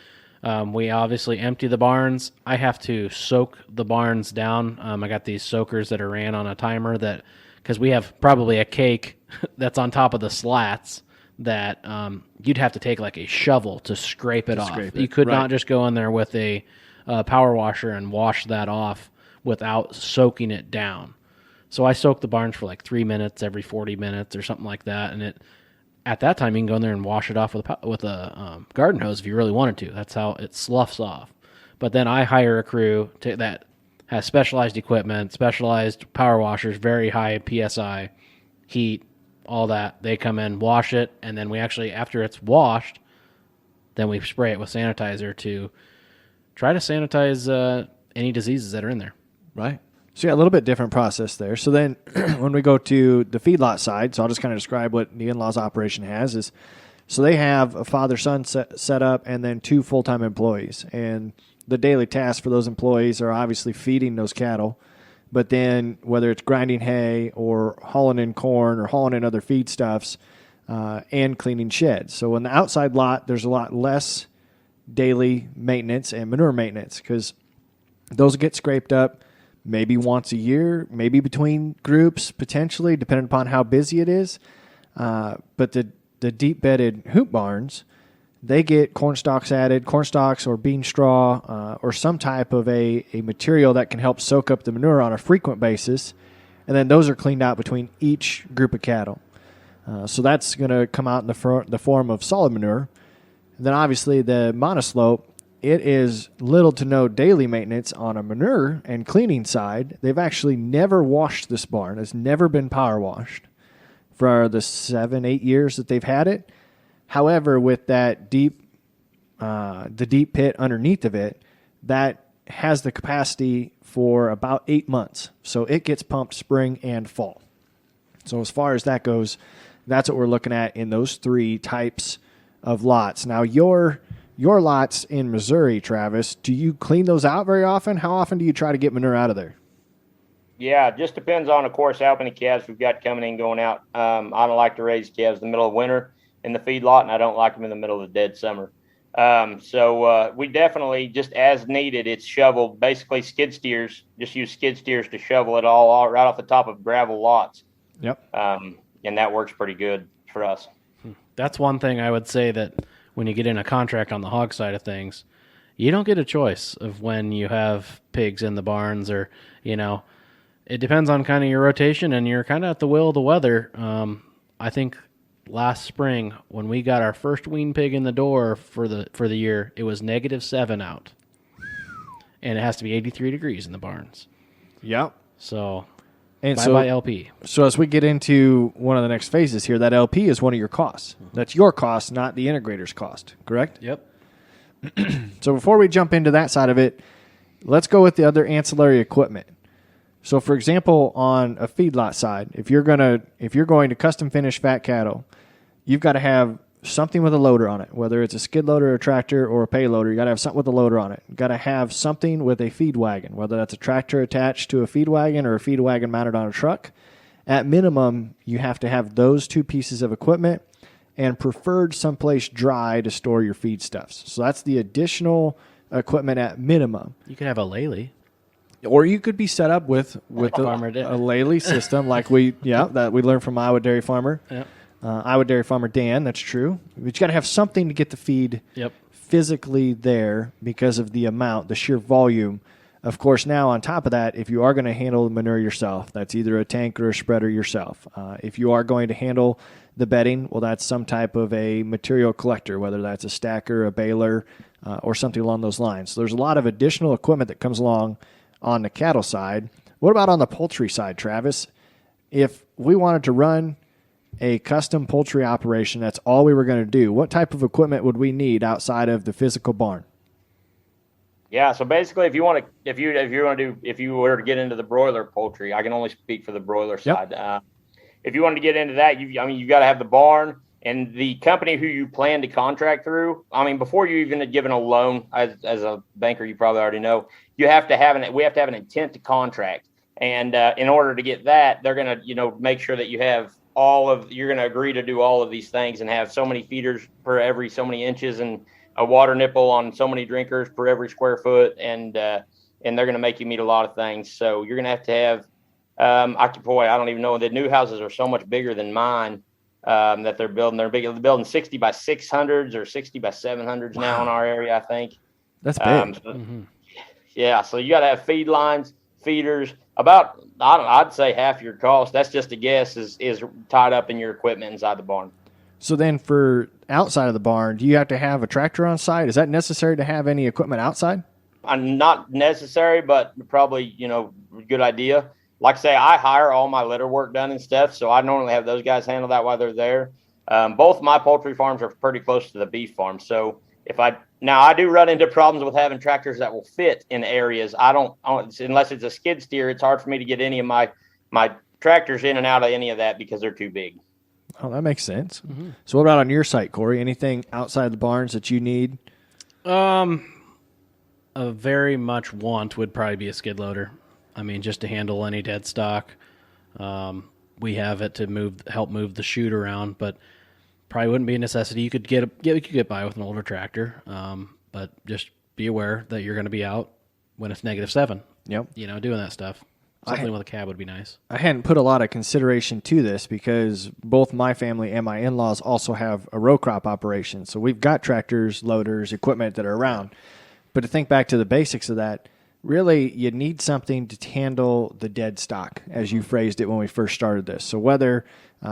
We obviously empty the barns. I have to soak the barns down. I got these soakers that are ran on a timer because we have probably a cake that's on top of the slats that you'd have to take like a shovel to scrape it off. You could not just go in there with a power washer and wash that off without soaking it down. So I soak the barns for like 3 minutes every 40 minutes or something like that, and at that time you can go in there and wash it off with a garden hose if you really wanted to. That's how it sloughs off. But then I hire a crew that has specialized equipment, specialized power washers, very high PSI, heat, all that. They come in, wash it, and then we actually, after it's washed, then we spray it with sanitizer to try to sanitize any diseases that are in there. Right. So yeah, a little bit different process there. So then when we go to the feedlot side, so I'll just kind of describe what the in-laws operation has so they have a father-son set up and then 2 full-time employees. And the daily tasks for those employees are obviously feeding those cattle, but then whether it's grinding hay or hauling in corn or hauling in other feedstuffs and cleaning sheds. So in the outside lot, there's a lot less daily maintenance and manure maintenance because those get scraped up maybe once a year, maybe between groups, potentially, depending upon how busy it is. But the deep-bedded hoop barns, they get corn stalks or bean straw or some type of a material that can help soak up the manure on a frequent basis. And then those are cleaned out between each group of cattle. So that's going to come out in the form of solid manure. And then obviously the monoslope, it is little to no daily maintenance on a manure and cleaning side. They've actually never washed this barn. It's never been power washed for the 7-8 years that they've had it. However, with that the deep pit underneath of it, that has the capacity for about 8 months. So it gets pumped spring and fall. So as far as that goes, that's what we're looking at in those 3 types of lots. Now, your lots in Missouri, Travis, do you clean those out very often? How often do you try to get manure out of there? Yeah, it just depends on, of course, how many calves we've got coming in, going out. I don't like to raise calves in the middle of winter in the feedlot, and I don't like them in the middle of the dead summer. So we definitely, just as needed, it's shoveled. Basically, skid steers, just use skid steers to shovel it all right off the top of gravel lots. Yep. And that works pretty good for us. That's one thing I would say that when you get in a contract on the hog side of things, you don't get a choice of when you have pigs in the barns or, it depends on kind of your rotation and you're kind of at the will of the weather. I think last spring when we got our first wean pig in the door for the year, it was -7 out. And it has to be 83 degrees in the barns. Yep. So, and bye LP. So as we get into one of the next phases here, that LP is one of your costs. That's your cost, not the integrator's cost, correct? Yep. So before we jump into that side of it, let's go with the other ancillary equipment. So for example, on a feedlot side, if you're going to custom finish fat cattle, you've got to have something with a loader on it, whether it's a skid loader, a tractor, or a payloader. You got to have something with a loader on it. You got to have something with a feed wagon, whether that's a tractor attached to a feed wagon or a feed wagon mounted on a truck. At minimum, you have to have those 2 pieces of equipment and preferred someplace dry to store your feedstuffs. So that's the additional equipment at minimum. You could have a Lely. Or you could be set up with Farmer did. a Lely system like that we learned from Iowa Dairy Farmer. Yep. Iowa Dairy Farmer Dan, that's true. But you got to have something to get the feed physically there because of the amount, the sheer volume. Of course, now on top of that, if you are going to handle the manure yourself, that's either a tank or a spreader yourself. If you are going to handle the bedding, well, that's some type of a material collector, whether that's a stacker, a baler, or something along those lines. So there's a lot of additional equipment that comes along on the cattle side. What about on the poultry side, Travis? If we wanted to run a custom poultry operation, that's all we were going to do, what type of equipment would we need outside of the physical barn? Yeah, so basically, if you were to get into the broiler poultry, I can only speak for the broiler side. If you wanted to get into that, you got to have the barn and the company who you plan to contract through. I mean, before you even given a loan, as a banker, you probably already know, we have to have an intent to contract, and in order to get that, they're going to make sure that you have you're going to agree to do all of these things and have so many feeders per every so many inches and a water nipple on so many drinkers per every square foot, and they're going to make you meet a lot of things. So you're going to have I don't even know. The new houses are so much bigger than mine that they're building. They're building 60 by 600s or 60 by 700s now in our area, I think. That's big. Yeah, so you got to have feed lines, feeders. About I'd say half your cost. That's just a guess. Is tied up in your equipment inside the barn. So then, for outside of the barn, do you have to have a tractor on site? Is that necessary to have any equipment outside? Not necessary, but probably good idea. Like I say, I hire all my litter work done and stuff, so I normally have those guys handle that while they're there. Both my poultry farms are pretty close to the beef farm, so I do run into problems with having tractors that will fit in areas. I don't unless it's a skid steer. It's hard for me to get any of my tractors in and out of any of that because they're too big. Oh, that makes sense. Mm-hmm. So what about on your site, Corey? Anything outside the barns that you need? A very much want would probably be a skid loader. I mean, just to handle any dead stock. We have it to help move the chute around, but probably wouldn't be a necessity. You could get by with an older tractor, but just be aware that you're going to be out when it's -7. Yep. Doing that stuff. Something with a cab would be nice. I hadn't put a lot of consideration to this because both my family and my in-laws also have a row crop operation. So we've got tractors, loaders, equipment that are around. But to think back to the basics of that, really you need something to handle the dead stock, as you phrased it when we first started this. So whether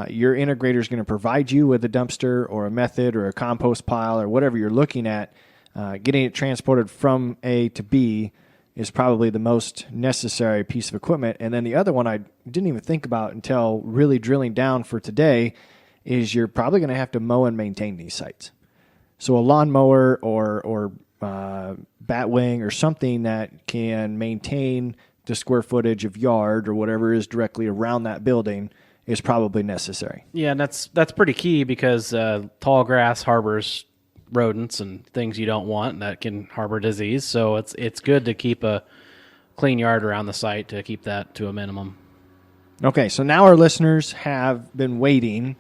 your integrator is going to provide you with a dumpster or a method or a compost pile or whatever you're looking at, getting it transported from A to B is probably the most necessary piece of equipment. And then the other one I didn't even think about until really drilling down for today is you're probably going to have to mow and maintain these sites. So a lawnmower or batwing or something that can maintain the square footage of yard or whatever is directly around that building is probably necessary. Yeah, and that's pretty key because tall grass harbors rodents and things you don't want that can harbor disease. So it's good to keep a clean yard around the site to keep that to a minimum. Okay, so now our listeners have been waiting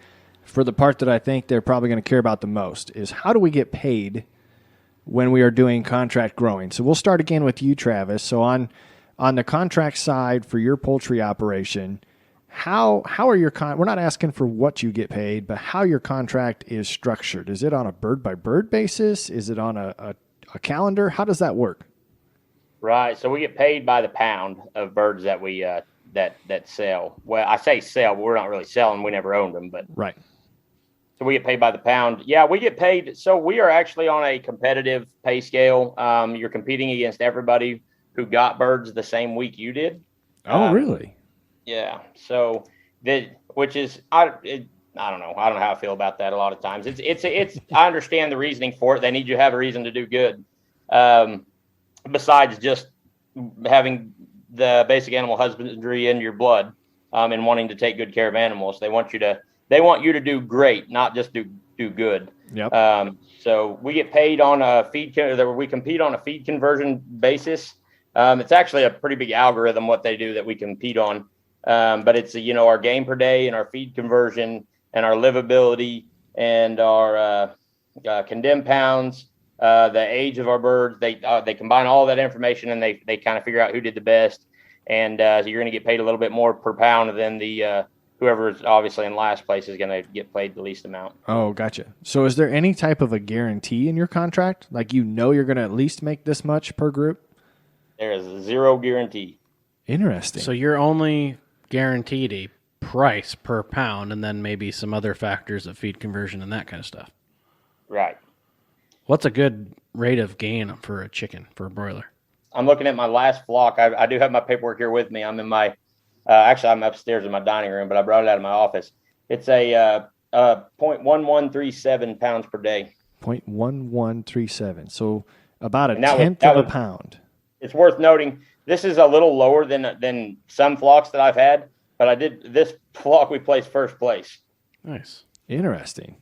for the part that I think they're probably going to care about the most is how do we get paid when we are doing contract growing? So we'll start again with you, Travis. So on the contract side for your poultry operation, how are your we're not asking for what you get paid, but how your contract is structured. Is it on a bird by bird basis? Is it on a calendar? How does that work? Right. So we get paid by the pound of birds that we that sell. Well, I say sell, but we're not really selling. We never owned them, but right. So we get paid by the pound. Yeah, we get paid. So we are actually on a competitive pay scale. You're competing against everybody who got birds the same week you did. Oh, really? Yeah. So which is I don't know. I don't know how I feel about that a lot of times. It's I understand the reasoning for it. They need you to have a reason to do good. Besides just having the basic animal husbandry in your blood, and wanting to take good care of animals. They want you to do great, not just do good. Yep. So we get paid on a we compete on a feed conversion basis. It's actually a pretty big algorithm what they do that we compete on. But it's our gain per day and our feed conversion and our livability and our condemned pounds, the age of our birds. They combine all that information, and they kind of figure out who did the best. And so you're going to get paid a little bit more per pound than the whoever is obviously in last place is going to get paid the least amount. Oh, gotcha. So is there any type of a guarantee in your contract? Like, you're going to at least make this much per group? There is zero guarantee. Interesting. So you're only guaranteed a price per pound, and then maybe some other factors of feed conversion and that kind of stuff. Right. What's a good rate of gain for a chicken, for a broiler? I'm looking at my last flock. I do have my paperwork here with me. I'm in my actually, I'm upstairs in my dining room, but I brought it out of my office. It's a 0.1137 pounds per day. 0.1137. So about a tenth of a pound. It's worth noting, this is a little lower than some flocks that I've had, but this flock we placed first place. Nice. Interesting.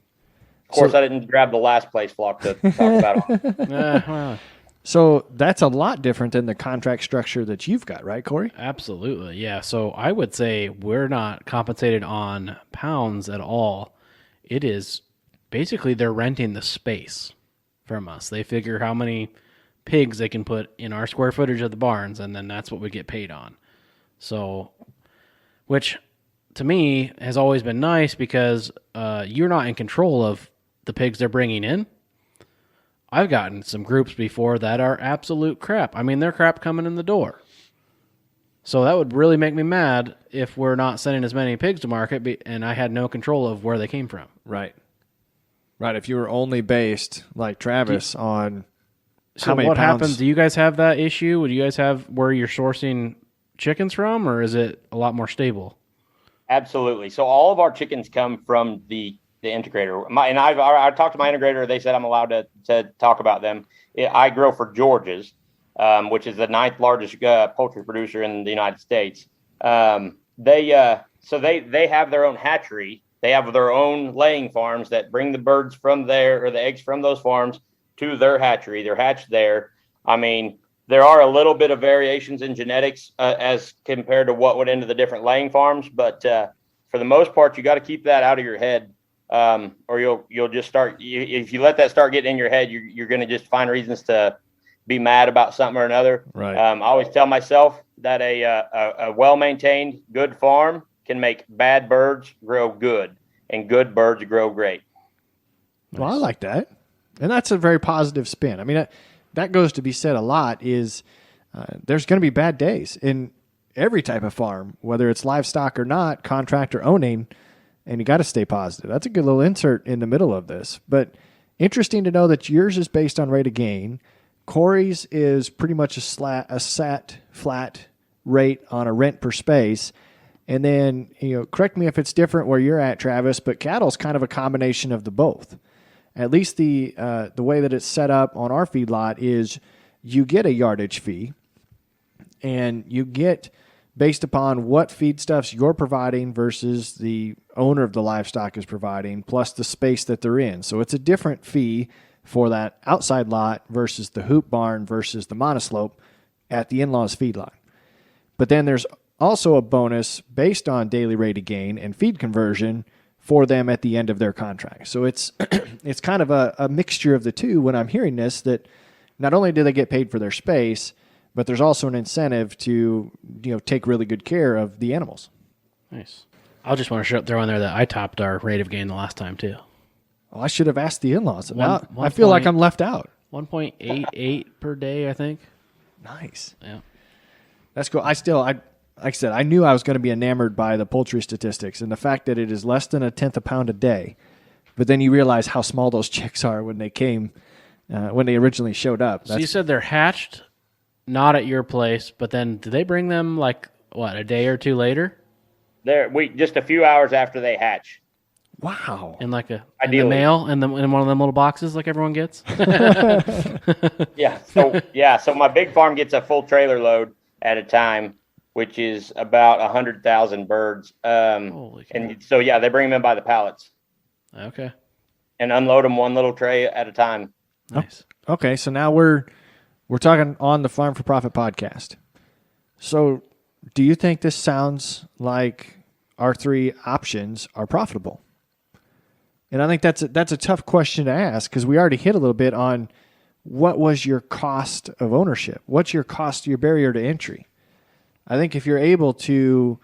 Of course, I didn't grab the last place flock to talk about. Well, so that's a lot different than the contract structure that you've got, right, Corey? absolutely. Yeah. So I would say we're not compensated on pounds at all. It is basically they're renting the space from us. They figure how many pigs they can put in our square footage of the barns, and then that's what we get paid on. So, which to me has always been nice because you're not in control of the pigs they're bringing in. I've gotten some groups before that are absolute crap. I mean, they're crap coming in the door. So that would really make me mad if we're not sending as many pigs to market and I had no control of where they came from. Right. Right. If you were only based, like Travis, on so how many what pounds. happens? Do you guys have that issue? Would you guys have where you're sourcing chickens from, or is it a lot more stable? Absolutely. So all of our chickens come from the integrator. I talked to my integrator. They said I'm allowed to talk about them. I grow for George's, which is the 9th largest poultry producer in the United States. They have their own hatchery. They have their own laying farms that bring the birds from there, or the eggs from those farms, to their hatchery. They're hatched there. I mean, there are a little bit of variations in genetics as compared to what went into the different laying farms, but for the most part, you got to keep that out of your head. Or you'll just start. If you let that start getting in your head, you're going to just find reasons to be mad about something or another. Right. I always tell myself that a well-maintained, good farm can make bad birds grow good, and good birds grow great. Well, I like that, and that's a very positive spin. I mean, that goes to be said a lot. Is there's going to be bad days in every type of farm, whether it's livestock or not, contract or owning. And you got to stay positive. That's a good little insert in the middle of this. But interesting to know that yours is based on rate of gain. Corey's is pretty much a sat flat rate on a rent per space. And then, correct me if it's different where you're at, Travis, but cattle's kind of a combination of the both. At least the way that it's set up on our feedlot is you get a yardage fee, and you get based upon what feedstuffs you're providing versus the owner of the livestock is providing, plus the space that they're in. So it's a different fee for that outside lot versus the hoop barn versus the monoslope at the in-laws feedlot. But then there's also a bonus based on daily rate of gain and feed conversion for them at the end of their contract. So it's it's kind of a mixture of the two when I'm hearing this, that not only do they get paid for their space, but there's also an incentive to take really good care of the animals. Nice. I just want to throw in there that I topped our rate of gain the last time too. Well, I should have asked the in-laws. Now I feel like I'm left out. 1.88 per day, I think. Nice. Yeah. That's cool. Like I said, I knew I was going to be enamored by the poultry statistics and the fact that it is less than a tenth a pound a day. But then you realize how small those chicks are when they came, when they originally showed up. So you said they're hatched, not at your place, but then do they bring them a day or two later? Just a few hours after they hatch. Wow. In in the mail, in one of them little boxes like everyone gets? Yeah. So my big farm gets a full trailer load at a time, which is about 100,000 birds. Holy cow. And so, they bring them in by the pallets. Okay. And unload them one little tray at a time. Nice. Okay, so now we're talking on the Farm for Profit podcast. So do you think this sounds like our three options are profitable? And I think that's a tough question to ask because we already hit a little bit on what was your cost of ownership? What's your cost, your barrier to entry? I think if you're able to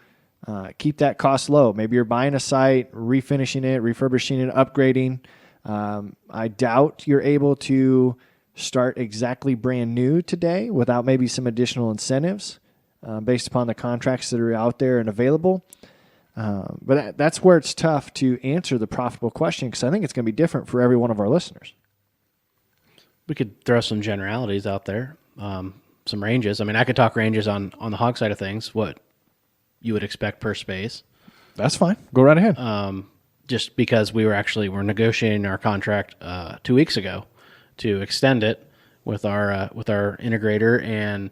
keep that cost low, maybe you're buying a site, refinishing it, refurbishing it, upgrading. I doubt you're able to start exactly brand new today without maybe some additional incentives based upon the contracts that are out there and available. But that's where it's tough to answer the profitable question because I think it's going to be different for every one of our listeners. We could throw some generalities out there, some ranges. I mean, I could talk ranges on the hog side of things, what you would expect per space. That's fine. Go right ahead. Just because we're negotiating our contract 2 weeks ago to extend it with our integrator. And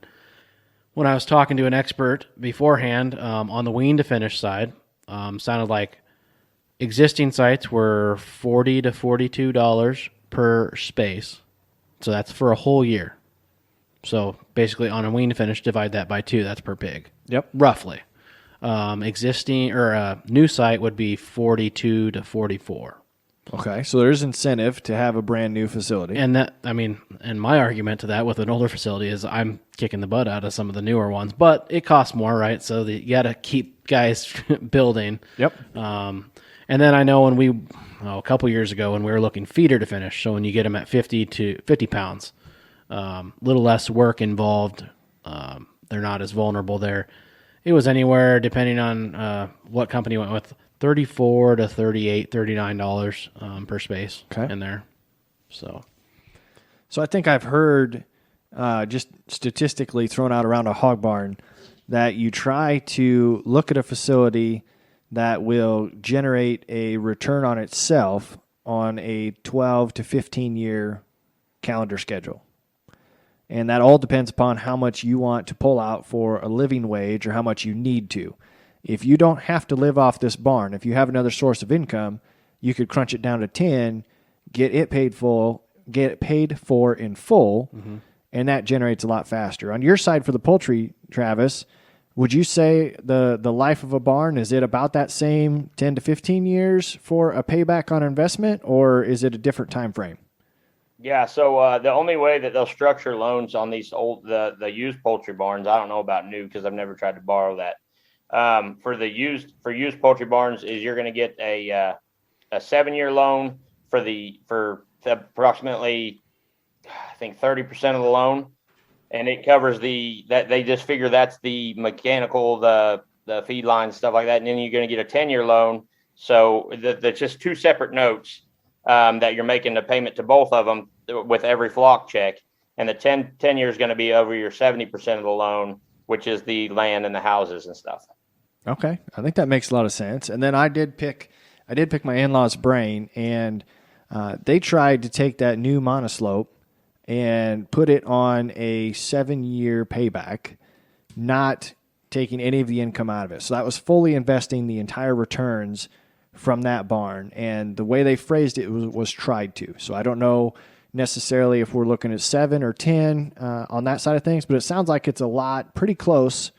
when I was talking to an expert beforehand on the wean to finish side, sounded like existing sites were $40 to $42 per space. So that's for a whole year. So basically on a wean to finish, divide that by 2. That's per pig. Yep. Roughly. Existing or a new site would be 42 to 44. Okay. So there's incentive to have a brand new facility. And and my argument to that with an older facility is I'm kicking the butt out of some of the newer ones, but it costs more, right? So you got to keep guys building. Yep. And then I know when a couple years ago when we were looking feeder to finish, so when you get them at 50 pounds, little less work involved. They're not as vulnerable there. It was anywhere, depending on what company you went with, $34 to $38, $39 per space in there. So I think I've heard just statistically thrown out around a hog barn that you try to look at a facility that will generate a return on itself on a 12 to 15 year calendar schedule. And that all depends upon how much you want to pull out for a living wage or how much you need to. If you don't have to live off this barn, if you have another source of income, you could crunch it down to 10, get it paid for in full, and that generates a lot faster. On your side for the poultry, Travis, would you say the life of a barn, is it about that same 10 to 15 years for a payback on investment, or is it a different time frame? Yeah, so the only way that they'll structure loans on these the used poultry barns, I don't know about new because I've never tried to borrow that. For used poultry barns, is you're going to get a 7-year loan for approximately, I think 30% of the loan, and it covers that they just figure that's the mechanical, the feed line, stuff like that, and then you're going to get a 10-year loan. So that's just 2 separate notes. That you're making the payment to both of them with every flock check. And the 10 year is going to be over your 70% of the loan, which is the land and the houses and stuff. Okay. I think that makes a lot of sense. And then I did pick my in-laws' brain, and they tried to take that new monoslope and put it on a 7-year payback, not taking any of the income out of it. So that was fully investing the entire returns from that barn, and the way they phrased it was tried to. So I don't know necessarily if we're looking at 7 or 10 on that side of things, but it sounds like it's pretty close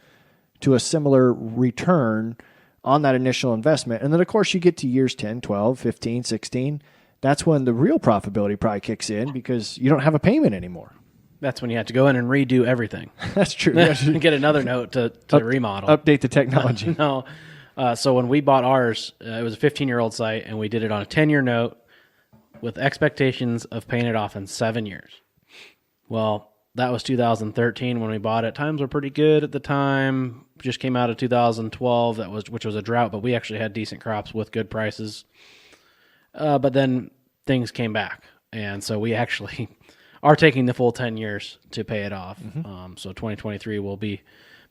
to a similar return on that initial investment. And then, of course, you get to years 10, 12, 15, 16. That's when the real profitability probably kicks in because you don't have a payment anymore. that's when you have to go in and redo everything. That's true. Get another note to remodel. Update the technology. No. So when we bought ours, it was a 15-year-old site, and we did it on a 10-year note with expectations of paying it off in 7 years. Well, that was 2013 when we bought it. Times were pretty good at the time. Just came out of 2012, which was a drought, but we actually had decent crops with good prices. But then things came back, and so we actually are taking the full 10 years to pay it off. Mm-hmm. So 2023 will be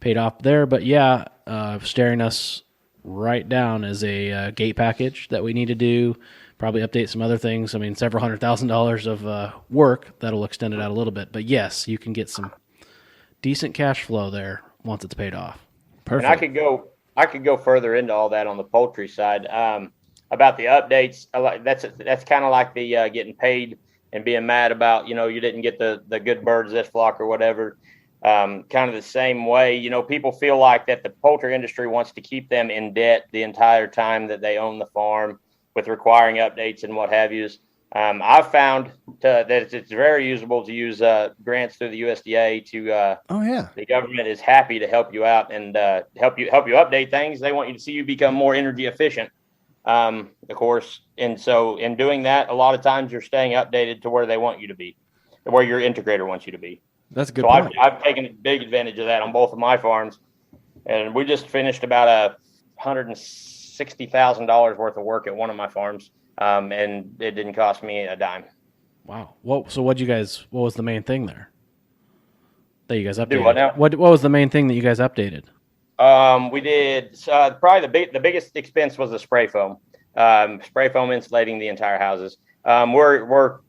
paid off there. But yeah, staring us right down is a gate package that we need to do. Probably update some other things. I mean, several $100,000 of work that'll extend it out a little bit. But yes, you can get some decent cash flow there once it's paid off. Perfect. And I could go further into all that on the poultry side. About the updates, that's kind of like the getting paid and being mad about, you didn't get the good birds this flock or whatever. Kind of the same way, people feel like that the poultry industry wants to keep them in debt the entire time that they own the farm. with requiring updates and what have you. I've found that it's very usable to use grants through the USDA to. Oh yeah, the government is happy to help you out and help you update things. They want you to see you become more energy efficient, of course. And so in doing that, a lot of times you're staying updated to where they want you to be, where your integrator wants you to be. that's a good So point. I've taken big advantage of that on both of my farms, and we just finished about $160,000 worth of work at one of my farms, and it didn't cost me a dime. Wow. So what was the main thing there that you guys updated? Do what now? What was the main thing that you guys updated? We did probably the biggest expense was the spray foam. Spray foam insulating the entire houses. We're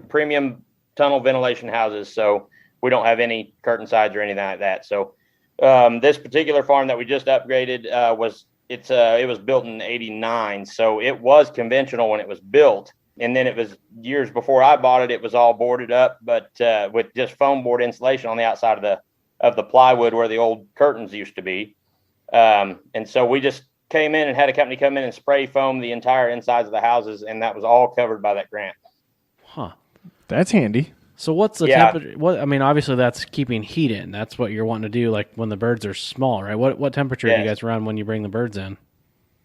premium tunnel ventilation houses, so we don't have any curtain sides or anything like that. So this particular farm that we just upgraded it was built in '89, so it was conventional when it was built, and then it was years before I bought it. It was all boarded up, but with just foam board insulation on the outside of the plywood where the old curtains used to be. And so we just came in and had a company come in and spray foam the entire insides of the houses, and that was all covered by that grant. Huh. That's handy. So what's the temperature? Obviously that's keeping heat in. That's what you're wanting to do, like when the birds are small, right? What temperature do you guys run when you bring the birds in?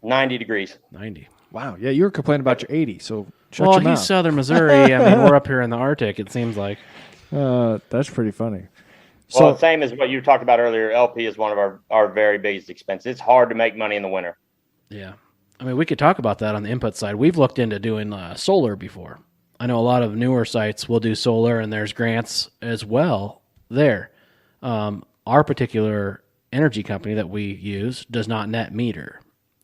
90 degrees. 90. Wow. Yeah, you were complaining about your 80, so shut Well, your mouth. he's southern Missouri. I mean, we're up here in the Arctic, it seems like. That's pretty funny. Well, same as what you talked about earlier, LP is one of our very biggest expenses. It's hard to make money in the winter. Yeah. I mean, we could talk about that on the input side. We've looked into doing solar before. I know a lot of newer sites will do solar, and there's grants as well there. Our particular energy company that we use does not net meter.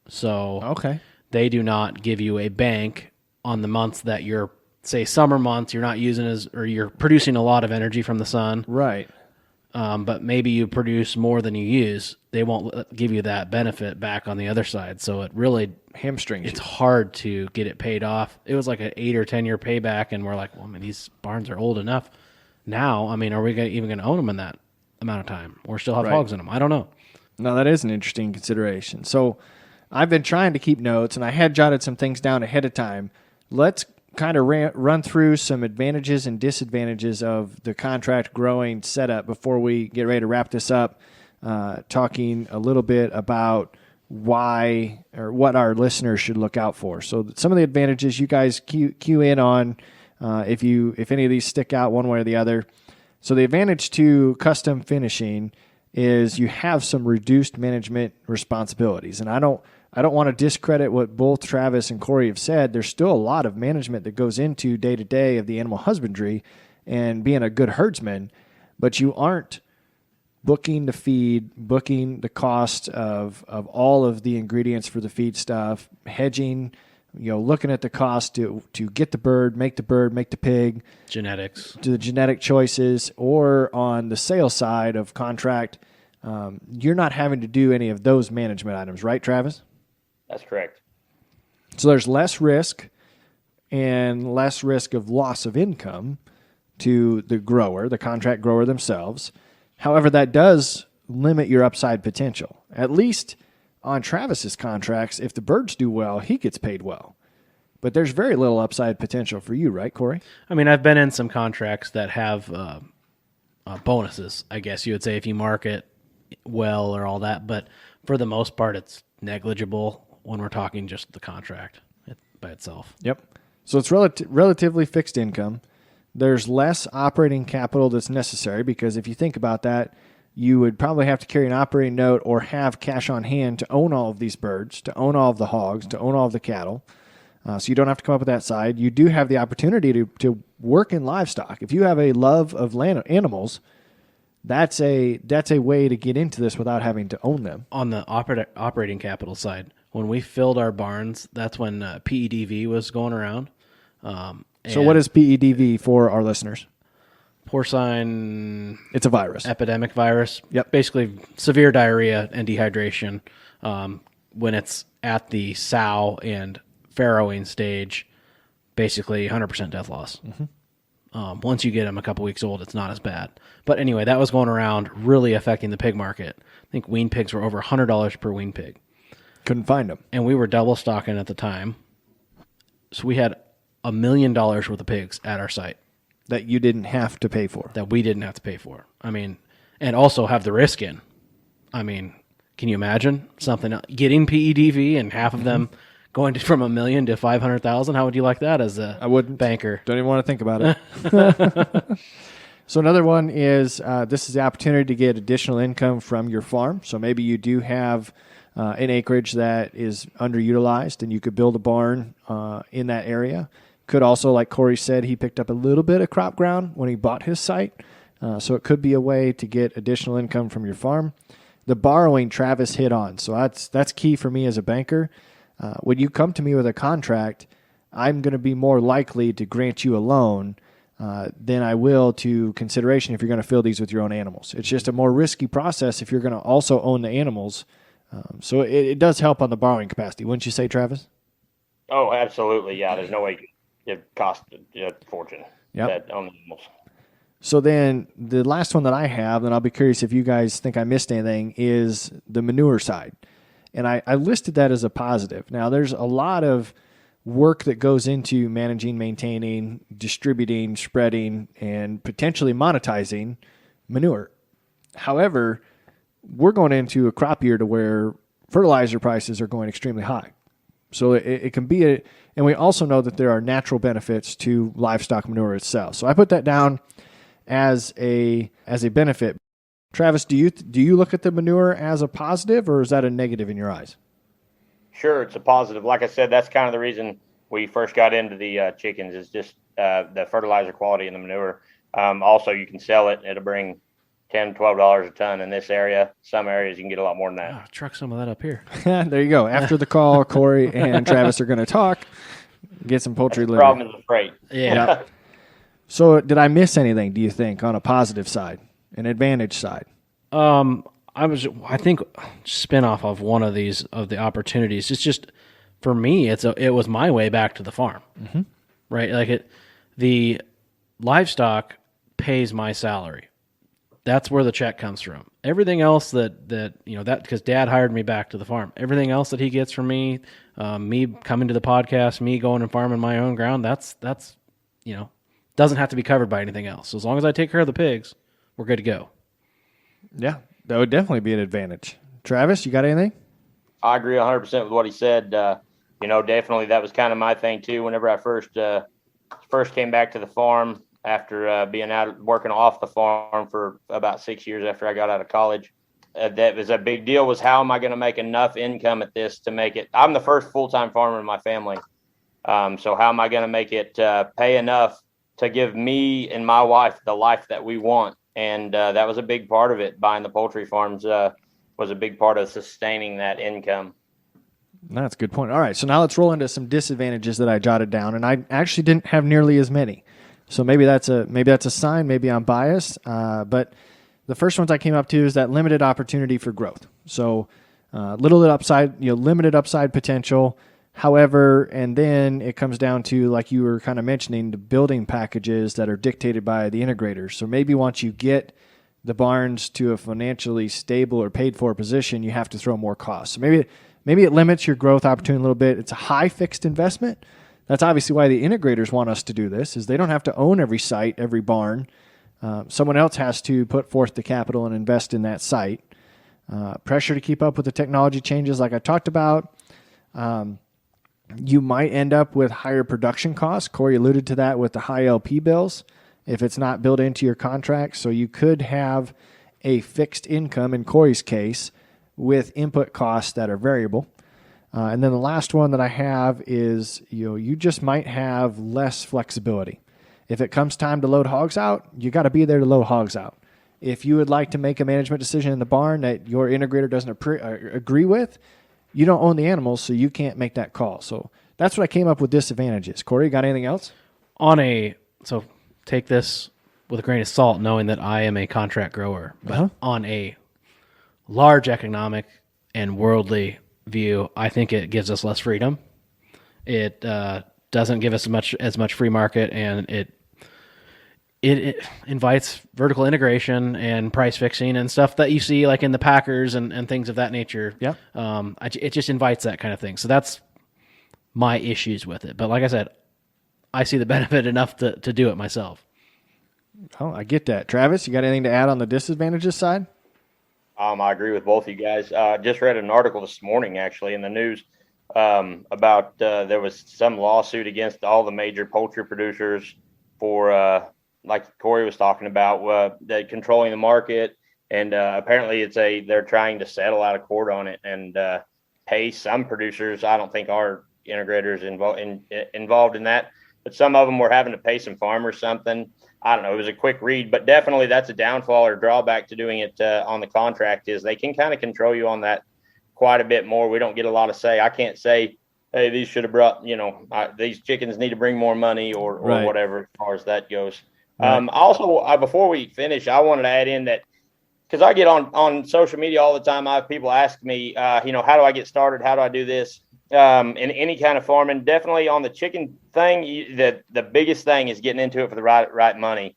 So Okay. they do not give you a bank on the months that you're, say, summer months, you're not using or you're producing a lot of energy from the sun. Right. But maybe you produce more than you use. They won't give you that benefit back on the other side. So it really Hamstrings it's you. hard to get it paid off. It was like an 8 or 10 year payback, and we're like, well, I mean, these barns are old enough now. I mean, are we even going to own them in that amount of time, or still have hogs in them? I don't know. No, that is an interesting consideration. So I've been trying to keep notes, and I had jotted some things down ahead of time. Let's kind of run through some advantages and disadvantages of the contract growing setup before we get ready to wrap this up, talking a little bit about why or what our listeners should look out for. So some of the advantages you guys cue in on if any of these stick out one way or the other. So the advantage to custom finishing is you have some reduced management responsibilities. And I don't want to discredit what both Travis and Corey have said. There's still a lot of management that goes into day-to-day of the animal husbandry and being a good herdsman, but you aren't booking the feed, booking the cost of all of the ingredients for the feed stuff, hedging, looking at the cost to get the bird, make the pig, Genetics. do the genetic choices, or on the sales side of contract, you're not having to do any of those management items, right, Travis? That's correct. So there's less risk and less risk of loss of income to the grower, the contract grower themselves. However, that does limit your upside potential. At least on Travis's contracts, if the birds do well, he gets paid well. But there's very little upside potential for you, right, Corey? I mean, I've been in some contracts that have bonuses, I guess you would say, if you market well or all that. But for the most part, it's negligible when we're talking just the contract by itself. Yep. So it's relatively fixed income. There's less operating capital that's necessary because if you think about that, you would probably have to carry an operating note or have cash on hand to own all of these birds, to own all of the hogs, to own all of the cattle. So you don't have to come up with that side. You do have the opportunity to work in livestock. If you have a love of animals, that's a way to get into this without having to own them. On the operating capital side, when we filled our barns, that's when PEDV was going around. So what is PEDV for our listeners? Porcine... It's a virus. Epidemic virus. Yep. Basically severe diarrhea and dehydration when it's at the sow and farrowing stage, basically 100% death loss. Mm-hmm. Once you get them a couple weeks old, it's not as bad. But anyway, that was going around, really affecting the pig market. I think wean pigs were over $100 per wean pig. Couldn't find them. And we were double stocking at the time. So we had $1 million worth of pigs at our site that you didn't have to pay for. that we didn't have to pay for. I mean, and also have the risk in. I mean, can you imagine something getting PEDV and half of them going from $1 million to 500,000? How would you like that as a I wouldn't. banker? Don't even want to think about it. So another one is this is the opportunity to get additional income from your farm. So maybe you do have an acreage that is underutilized and you could build a barn in that area. Could also, like Corey said, he picked up a little bit of crop ground when he bought his site. So it could be a way to get additional income from your farm. The borrowing Travis hit on. So that's key for me as a banker. When you come to me with a contract, I'm going to be more likely to grant you a loan than I will to consideration if you're going to fill these with your own animals. It's just a more risky process if you're going to also own the animals. So it does help on the borrowing capacity. Wouldn't you say, Travis? Oh, absolutely. Yeah, there's no way it cost a fortune that on the animals. So then the last one that I have, and I'll be curious if you guys think I missed anything, is the manure side. And I listed that as a positive. Now, there's a lot of work that goes into managing, maintaining, distributing, spreading, and potentially monetizing manure. However, we're going into a crop year to where fertilizer prices are going extremely high. So it can be and we also know that there are natural benefits to livestock manure itself. So I put that down as a benefit. Travis, do you look at the manure as a positive, or is that a negative in your eyes? Sure, it's a positive. Like I said, that's kind of the reason we first got into the chickens is just the fertilizer quality in the manure. Also, you can sell it. It'll bring $10, $12 a ton in this area. Some areas you can get a lot more than that. Oh, truck some of that up here. There you go. After the call, Corey and Travis are going to talk, get some poultry litter. The problem is the freight. Yeah. So did I miss anything, do you think, on a positive side, an advantage side? I think spin off of one of the opportunities. It's just, for me, it was my way back to the farm, right? Like the livestock pays my salary. That's where the check comes from. Everything else that because Dad hired me back to the farm. Everything else that he gets from me, me coming to the podcast, me going and farming my own ground, that's doesn't have to be covered by anything else. So as long as I take care of the pigs, we're good to go. Yeah, that would definitely be an advantage. Travis, you got anything? I agree 100% with what he said. Definitely that was kind of my thing too. Whenever I first came back to the farm after being out working off the farm for about 6 years after I got out of college, that was a big deal. Was how am I going to make enough income at this to make it? I'm the first full-time farmer in my family, so how am I going to make it pay enough to give me and my wife the life that we want? And that was a big part of it. Buying the poultry farms was a big part of sustaining that income. That's a good point. All right, so now let's roll into some disadvantages that I jotted down, and I actually didn't have nearly as many. So maybe that's a sign. Maybe I'm biased. But the first ones I came up to is that limited opportunity for growth. So limited upside potential. However, and then it comes down to, like you were kind of mentioning, the building packages that are dictated by the integrators. So maybe once you get the barns to a financially stable or paid for position, you have to throw more costs. So maybe it limits your growth opportunity a little bit. It's a high fixed investment. That's obviously why the integrators want us to do this, is they don't have to own every site, every barn. Someone else has to put forth the capital and invest in that site. Pressure to keep up with the technology changes like I talked about. You might end up with higher production costs. Corey alluded to that with the high LP bills if it's not built into your contract. So you could have a fixed income, in Corey's case, with input costs that are variable. And then the last one that I have is, you just might have less flexibility. If it comes time to load hogs out, you got to be there to load hogs out. If you would like to make a management decision in the barn that your integrator doesn't agree with, you don't own the animals, so you can't make that call. So that's what I came up with disadvantages. Corey, got anything else? So take this with a grain of salt, knowing that I am a contract grower. But on a large economic and worldly view, I think it gives us less freedom. It doesn't give us as much free market, and it invites vertical integration and price fixing and stuff that you see like in the Packers and things of that nature. Yeah. It just invites that kind of thing. So that's my issues with it. But like I said, I see the benefit enough to do it myself. Oh, I get that. Travis, you got anything to add on the disadvantages side? I agree with both of you guys. Just read an article this morning, actually, in the news about there was some lawsuit against all the major poultry producers for, like Corey was talking about, controlling the market. And apparently they're trying to settle out of court on it and pay some producers. I don't think our integrators involved in that, but some of them were having to pay some farmers something. I don't know. It was a quick read, but definitely that's a downfall or drawback to doing it on the contract is they can kind of control you on that quite a bit more. We don't get a lot of say. I can't say, hey, these should have brought, these chickens need to bring more money or Right. whatever as far as that goes. Right. Also, before we finish, I wanted to add in that because I get on social media all the time. I have people ask me, how do I get started? How do I do this? In any kind of farming, definitely on the chicken thing, the biggest thing is getting into it for the right money.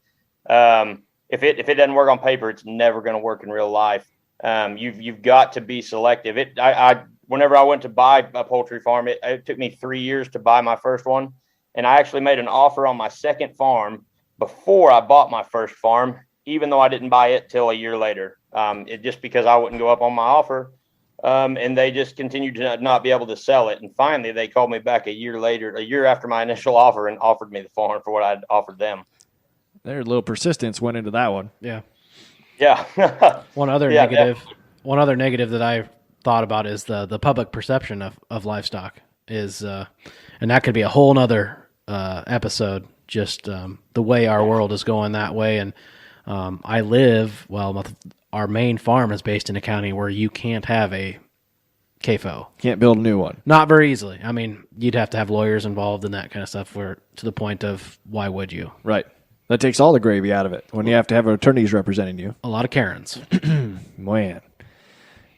If it doesn't work on paper, it's never going to work in real life. You've got to be selective. Whenever I went to buy a poultry farm, it took me 3 years to buy my first one, and I actually made an offer on my second farm before I bought my first farm, even though I didn't buy it till a year later. Just because I wouldn't go up on my offer. And they just continued to not be able to sell it. And finally, they called me back a year after my initial offer, and offered me the farm for what I'd offered them. Their little persistence went into that one. Yeah. Yeah. One other Yeah, negative that I thought about is the public perception of livestock is, and that could be a whole nother episode, just the way our world is going that way. And our main farm is based in a county where you can't have a CAFO. Can't build a new one. Not very easily. I mean, you'd have to have lawyers involved in that kind of stuff to the point of why would you? Right. That takes all the gravy out of it when you have to have attorneys representing you. A lot of Karens. Man.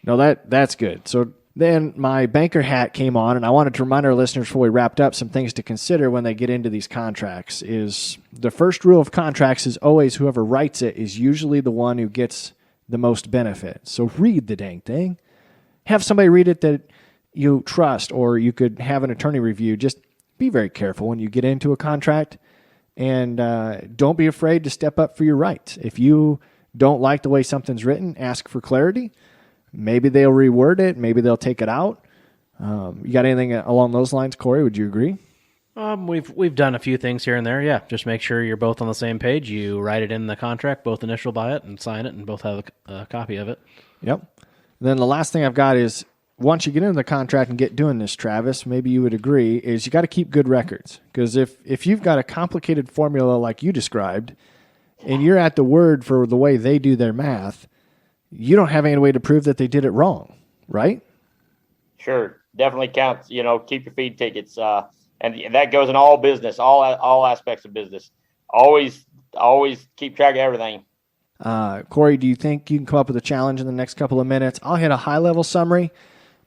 No, that's good. So then my banker hat came on, and I wanted to remind our listeners before we wrapped up some things to consider when they get into these contracts. Is the first rule of contracts is always whoever writes it is usually the one who gets the most benefit. So read the dang thing. Have somebody read it that you trust, or you could have an attorney review. Just be very careful when you get into a contract, and don't be afraid to step up for your rights. If you don't like the way something's written, ask for clarity. Maybe they'll reword it. Maybe they'll take it out. You got anything along those lines, Corey? Would you agree? We've done a few things here and there. Yeah, just make sure you're both on the same page. You write it in the contract, both initial by it and sign it, and both have a copy of it. Yep. And then the last thing I've got is once you get into the contract and get doing this, Travis, maybe you would agree, is you got to keep good records. Because if you've got a complicated formula like you described, and you're at the word for the way they do their math, you don't have any way to prove that they did it wrong, right? Sure. Definitely counts. Keep your feed tickets. And that goes in all business, all aspects of business. Always keep track of everything. Corey, do you think you can come up with a challenge in the next couple of minutes? I'll hit a high-level summary,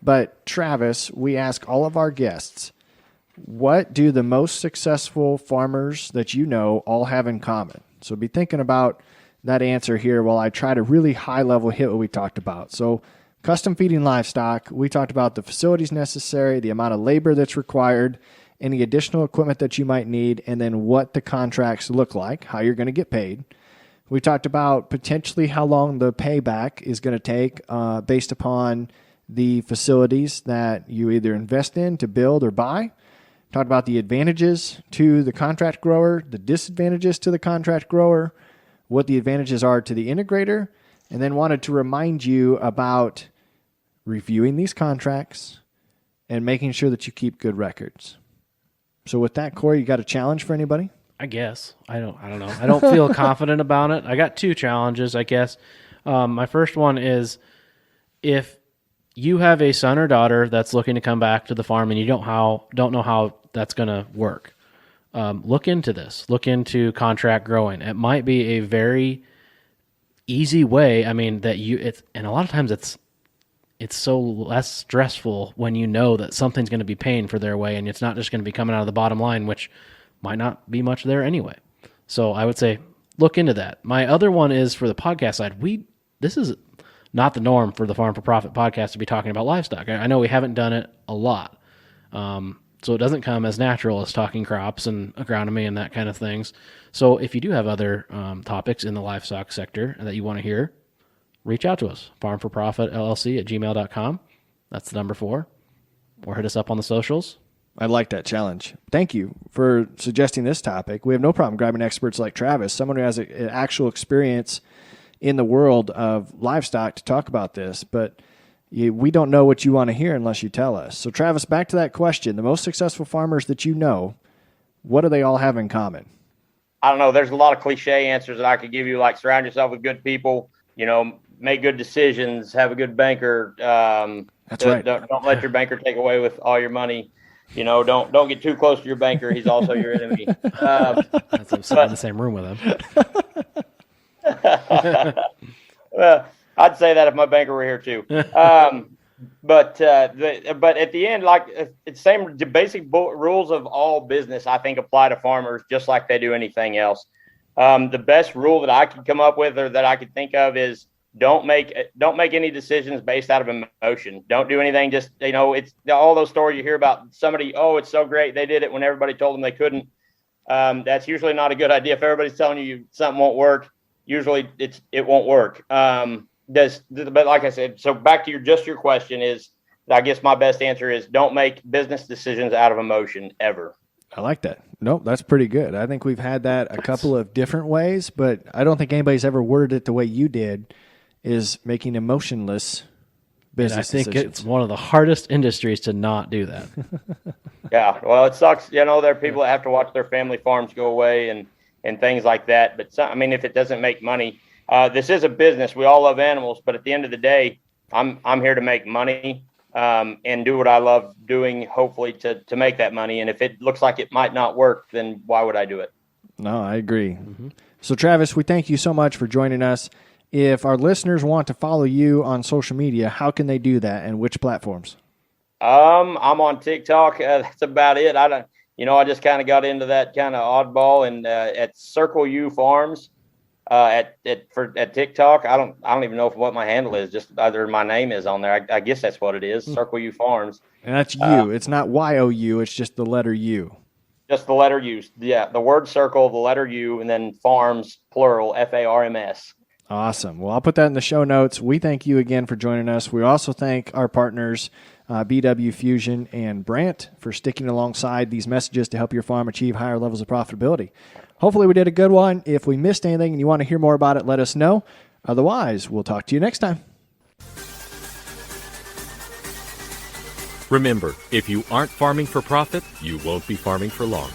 but Travis, we ask all of our guests, what do the most successful farmers that you know all have in common? So be thinking about that answer here while I try to really high-level hit what we talked about. So custom feeding livestock, we talked about the facilities necessary, the amount of labor that's required, any additional equipment that you might need, and then what the contracts look like, how you're going to get paid. We talked about potentially how long the payback is going to take based upon the facilities that you either invest in to build or buy. Talked about the advantages to the contract grower, the disadvantages to the contract grower, what the advantages are to the integrator, and then wanted to remind you about reviewing these contracts and making sure that you keep good records. So with that, Corey, you got a challenge for anybody? I guess. I don't know. I don't feel confident about it. I got two challenges, I guess. My first one is if you have a son or daughter that's looking to come back to the farm and you don't know how that's going to work, look into this. Look into contract growing. It might be a very easy way. I mean, and a lot of times it's so less stressful when you know that something's going to be paying for their way and it's not just going to be coming out of the bottom line, which might not be much there anyway. So I would say look into that. My other one is for the podcast side. This is not the norm for the Farm4Profit podcast to be talking about livestock. I know we haven't done it a lot. So it doesn't come as natural as talking crops and agronomy and that kind of things. So if you do have other topics in the livestock sector that you want to hear, reach out to us, Farm4ProfitLLC@gmail.com. That's the number 4. Or hit us up on the socials. I like that challenge. Thank you for suggesting this topic. We have no problem grabbing experts like Travis, someone who has an actual experience in the world of livestock, to talk about this. But we don't know what you want to hear unless you tell us. So, Travis, back to that question. The most successful farmers that you know, what do they all have in common? I don't know. There's a lot of cliche answers that I could give you, like surround yourself with good people, make good decisions, have a good banker. That's right. Don't let your banker take away with all your money. Don't get too close to your banker. He's also your enemy. That's I'm sitting in the same room with him. Well, I'd say that if my banker were here too. But at the end, like it's same basic rules of all business, I think, apply to farmers just like they do anything else. The best rule that I could come up with or that I could think of is don't make any decisions based out of emotion. Don't do anything. Just, it's all those stories you hear about somebody. Oh, it's so great. They did it when everybody told them they couldn't. That's usually not a good idea. If everybody's telling you something won't work, usually it won't work. But like I said, so back to your question is, I guess my best answer is don't make business decisions out of emotion ever. I like that. Nope, that's pretty good. I think we've had that a couple of different ways, but I don't think anybody's ever worded it the way you did, is making emotionless business decisions. I think decisions. it's one of the hardest industries to not do that. Yeah, well, it sucks. There are people that have to watch their family farms go away and things like that. But if it doesn't make money, this is a business. We all love animals, but at the end of the day, I'm here to make money and do what I love doing, hopefully to make that money. And if it looks like it might not work, then why would I do it? No, I agree. Mm-hmm. So, Travis, we thank you so much for joining us. If our listeners want to follow you on social media, how can they do that, and which platforms? I'm on TikTok. That's about it. I just kind of got into that kind of oddball, and at Circle U Farms at TikTok. I don't even know what my handle is. Just either my name is on there. I guess that's what it is. Circle U Farms. And that's you. It's not YOU. It's just the letter U. Just the letter U. Yeah, the word circle, the letter U, and then farms, plural, FARMS. Awesome. Well, I'll put that in the show notes. We thank you again for joining us. We also thank our partners, BW Fusion and Brandt, for sticking alongside these messages to help your farm achieve higher levels of profitability. Hopefully we did a good one. If we missed anything and you want to hear more about it, let us know. Otherwise, we'll talk to you next time. Remember, if you aren't farming for profit, you won't be farming for long.